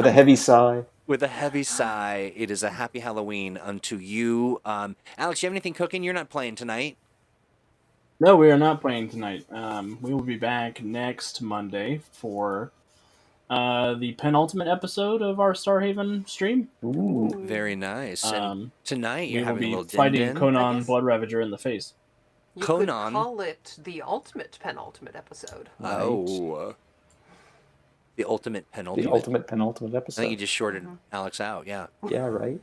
a heavy sigh. With a heavy sigh, it is a happy Halloween unto you. Alex, you have anything cooking? You're not playing tonight. No, we are not playing tonight. We will be back next Monday for the penultimate episode of our Starhaven stream. Ooh. Very nice. And tonight you're having a little fighting Conan Blood Ravager in the face. You could call it the ultimate penultimate episode. Oh. The ultimate penultimate. The ultimate penultimate episode. I think you just shorted Alex out, yeah. Yeah, right?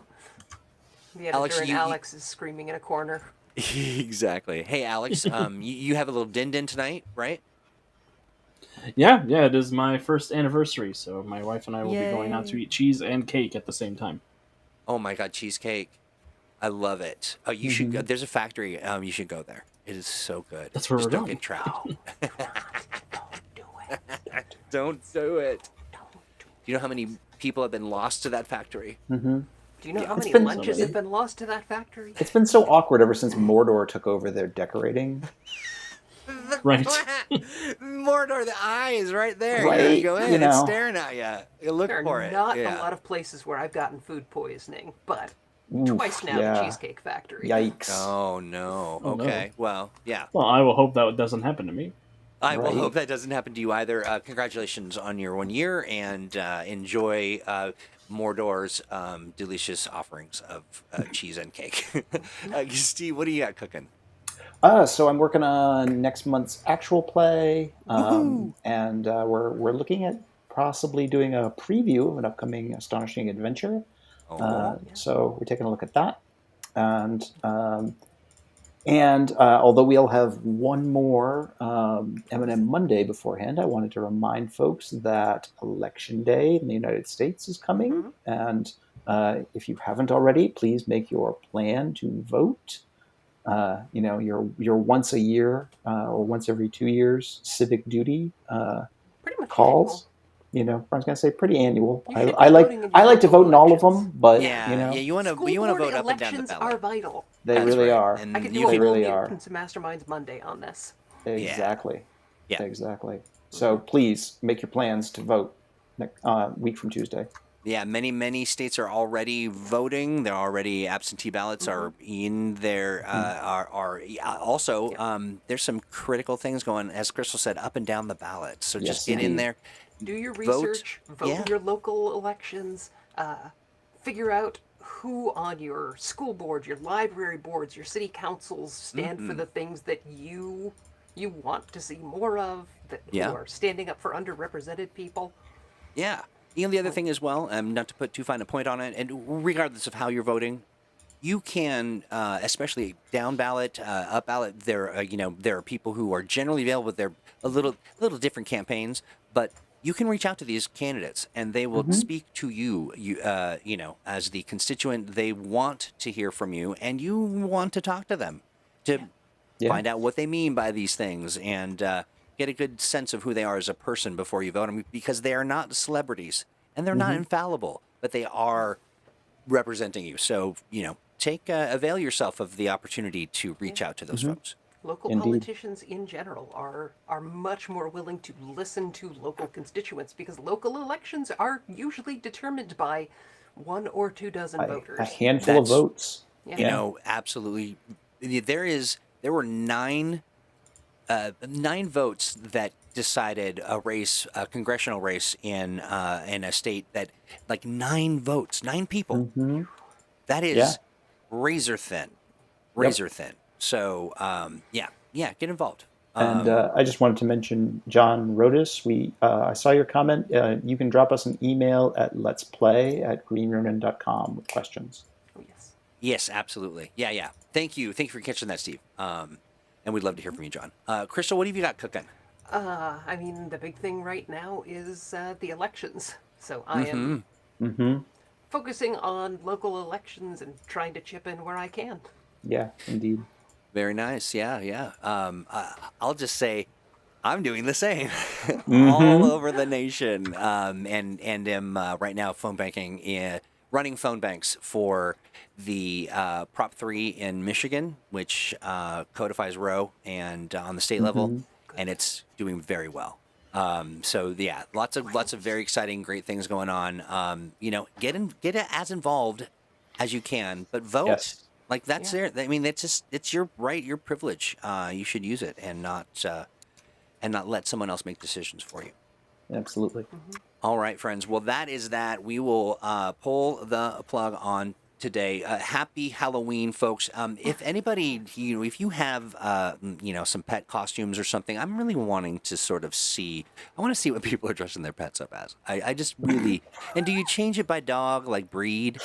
The editor Alex is screaming in a corner. Exactly. Hey, Alex, you have a little din-din tonight, right? Yeah, it is my first anniversary, so my wife and I will be going out to eat cheese and cake at the same time. Oh my God, cheesecake. I love it. Oh, you should go. There's a factory. You should go there. It is so good. That's where Just we're don't going. get trapped. Don't do it. Do you know how many people have been lost to that factory? Mm-hmm. Do you know how many lunches have been lost to that factory? It's been so awkward ever since Mordor took over their decorating. Right. Mordor, the eyes right there. Right. You go in, it's staring at you. You look for it. There are not a lot of places where I've gotten food poisoning, but twice now the Cheesecake Factory. Yikes. Oh, no. Okay. No. Well, yeah. Well, I will hope that doesn't happen to me. I will hope that doesn't happen to you either. Congratulations on your 1 year, and enjoy Mordor's delicious offerings of cheese and cake. Steve, what do you got cooking? So I'm working on next month's actual play, and we're looking at possibly doing a preview of an upcoming astonishing adventure. So we're taking a look at that, and although we'll have one more M&M Monday beforehand, I wanted to remind folks that Election Day in the United States is coming, and if you haven't already, please make your plan to vote. Your once a year or once every 2 years civic duty pretty much calls. I was going to say pretty annual. I like to vote in all of them, but you want to vote up and down the ballot. Elections are vital. They really are. And I could do a whole Mutants and Masterminds Monday on this. Exactly. Yeah. Exactly. So please make your plans to vote week from Tuesday. Yeah, many states are already voting. They're already absentee ballots are in there. There's some critical things going, as Crystal said, up and down the ballot. So just get in there. Do your research, vote in your local elections, figure out who on your school board, your library boards, your city councils stand for the things that you want to see more of, who are standing up for underrepresented people. Yeah. The other thing as well, not to put too fine a point on it, and regardless of how you're voting, you can, especially down ballot, up ballot, there are people who are generally available. They're a little different campaigns, but you can reach out to these candidates, and they will speak to you. As the constituent, they want to hear from you, and you want to talk to them to find out what they mean by these things, and get a good sense of who they are as a person before you vote. Because they are not celebrities, and they're not infallible, but they are representing you. So, avail yourself of the opportunity to reach out to those folks. Local politicians in general are much more willing to listen to local constituents, because local elections are usually determined by 1 or 2 dozen voters. A handful of votes. Yeah. Absolutely. There were 9 votes that decided a congressional race in a state that, 9 votes, 9 people. That is razor thin. So, get involved. And I just wanted to mention John Rodas. I saw your comment. You can drop us an email at letsplay@greenronin.com with questions. Oh, yes. Yes, absolutely. Yeah. Thank you for catching that, Steve. And we'd love to hear from you, John. Crystal, what have you got cooking? I mean, the big thing right now is the elections. So I am focusing on local elections and trying to chip in where I can. Yeah, indeed. Very nice. Yeah. I'll just say I'm doing the same all over the nation, and am right now running phone banks for the Prop 3 in Michigan, which codifies Roe and on the state level, and it's doing very well. So yeah, lots of very exciting, great things going on. Get as involved as you can, but vote. Yes. Like that's there. I mean, it's your right, your privilege. You should use it and not let someone else make decisions for you. Absolutely. All right, friends. Well, that is that. We will pull the plug on today. Happy Halloween, folks. If anybody, if you have, some pet costumes or something, I'm really wanting to sort of see. I want to see what people are dressing their pets up as. I just really. And do you change it by dog, like breed?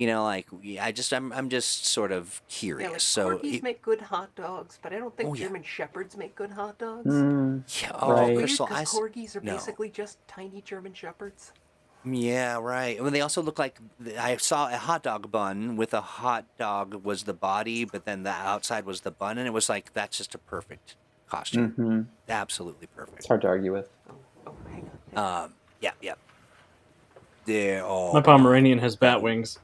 I'm just sort of curious. Yeah, so corgis make good hot dogs, but I don't think German shepherds make good hot dogs. Right. Crystal, because corgis are basically just tiny German shepherds. Yeah, right. I mean, they also look like I saw a hot dog bun with a hot dog was the body, but then the outside was the bun, and it was like that's just a perfect costume. Absolutely perfect. It's hard to argue with. Oh, hang on. Yeah. My Pomeranian has bat wings.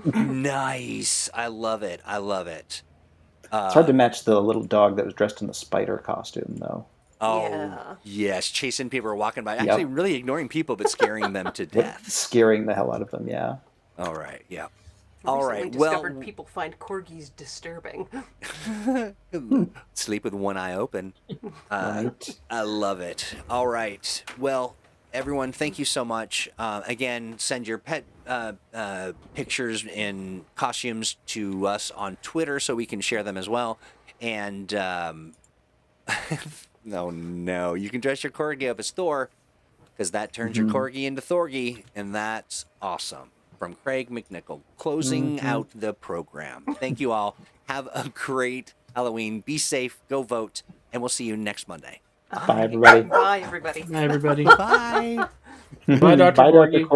Nice. I love it. It's hard to match the little dog that was dressed in the spider costume, though. Oh, yes. Chasing people or walking by. Actually, really ignoring people, but scaring them to death. Scaring the hell out of them, yeah. All right, yeah. All right. Discovered people find corgis disturbing. Sleep with one eye open. Right. I love it. All right. Well, everyone, thank you so much. Again, send your pet pictures and costumes to us on Twitter so we can share them as well. And no, you can dress your corgi up as Thor because that turns your corgi into Thorgy, and that's awesome. From Craig McNichol, closing out the program. Thank you all. Have a great Halloween. Be safe. Go vote, and we'll see you next Monday. Bye, everybody. Bye, everybody. Bye, everybody. Bye. Bye, Dr. Bye, Dr. Corgi.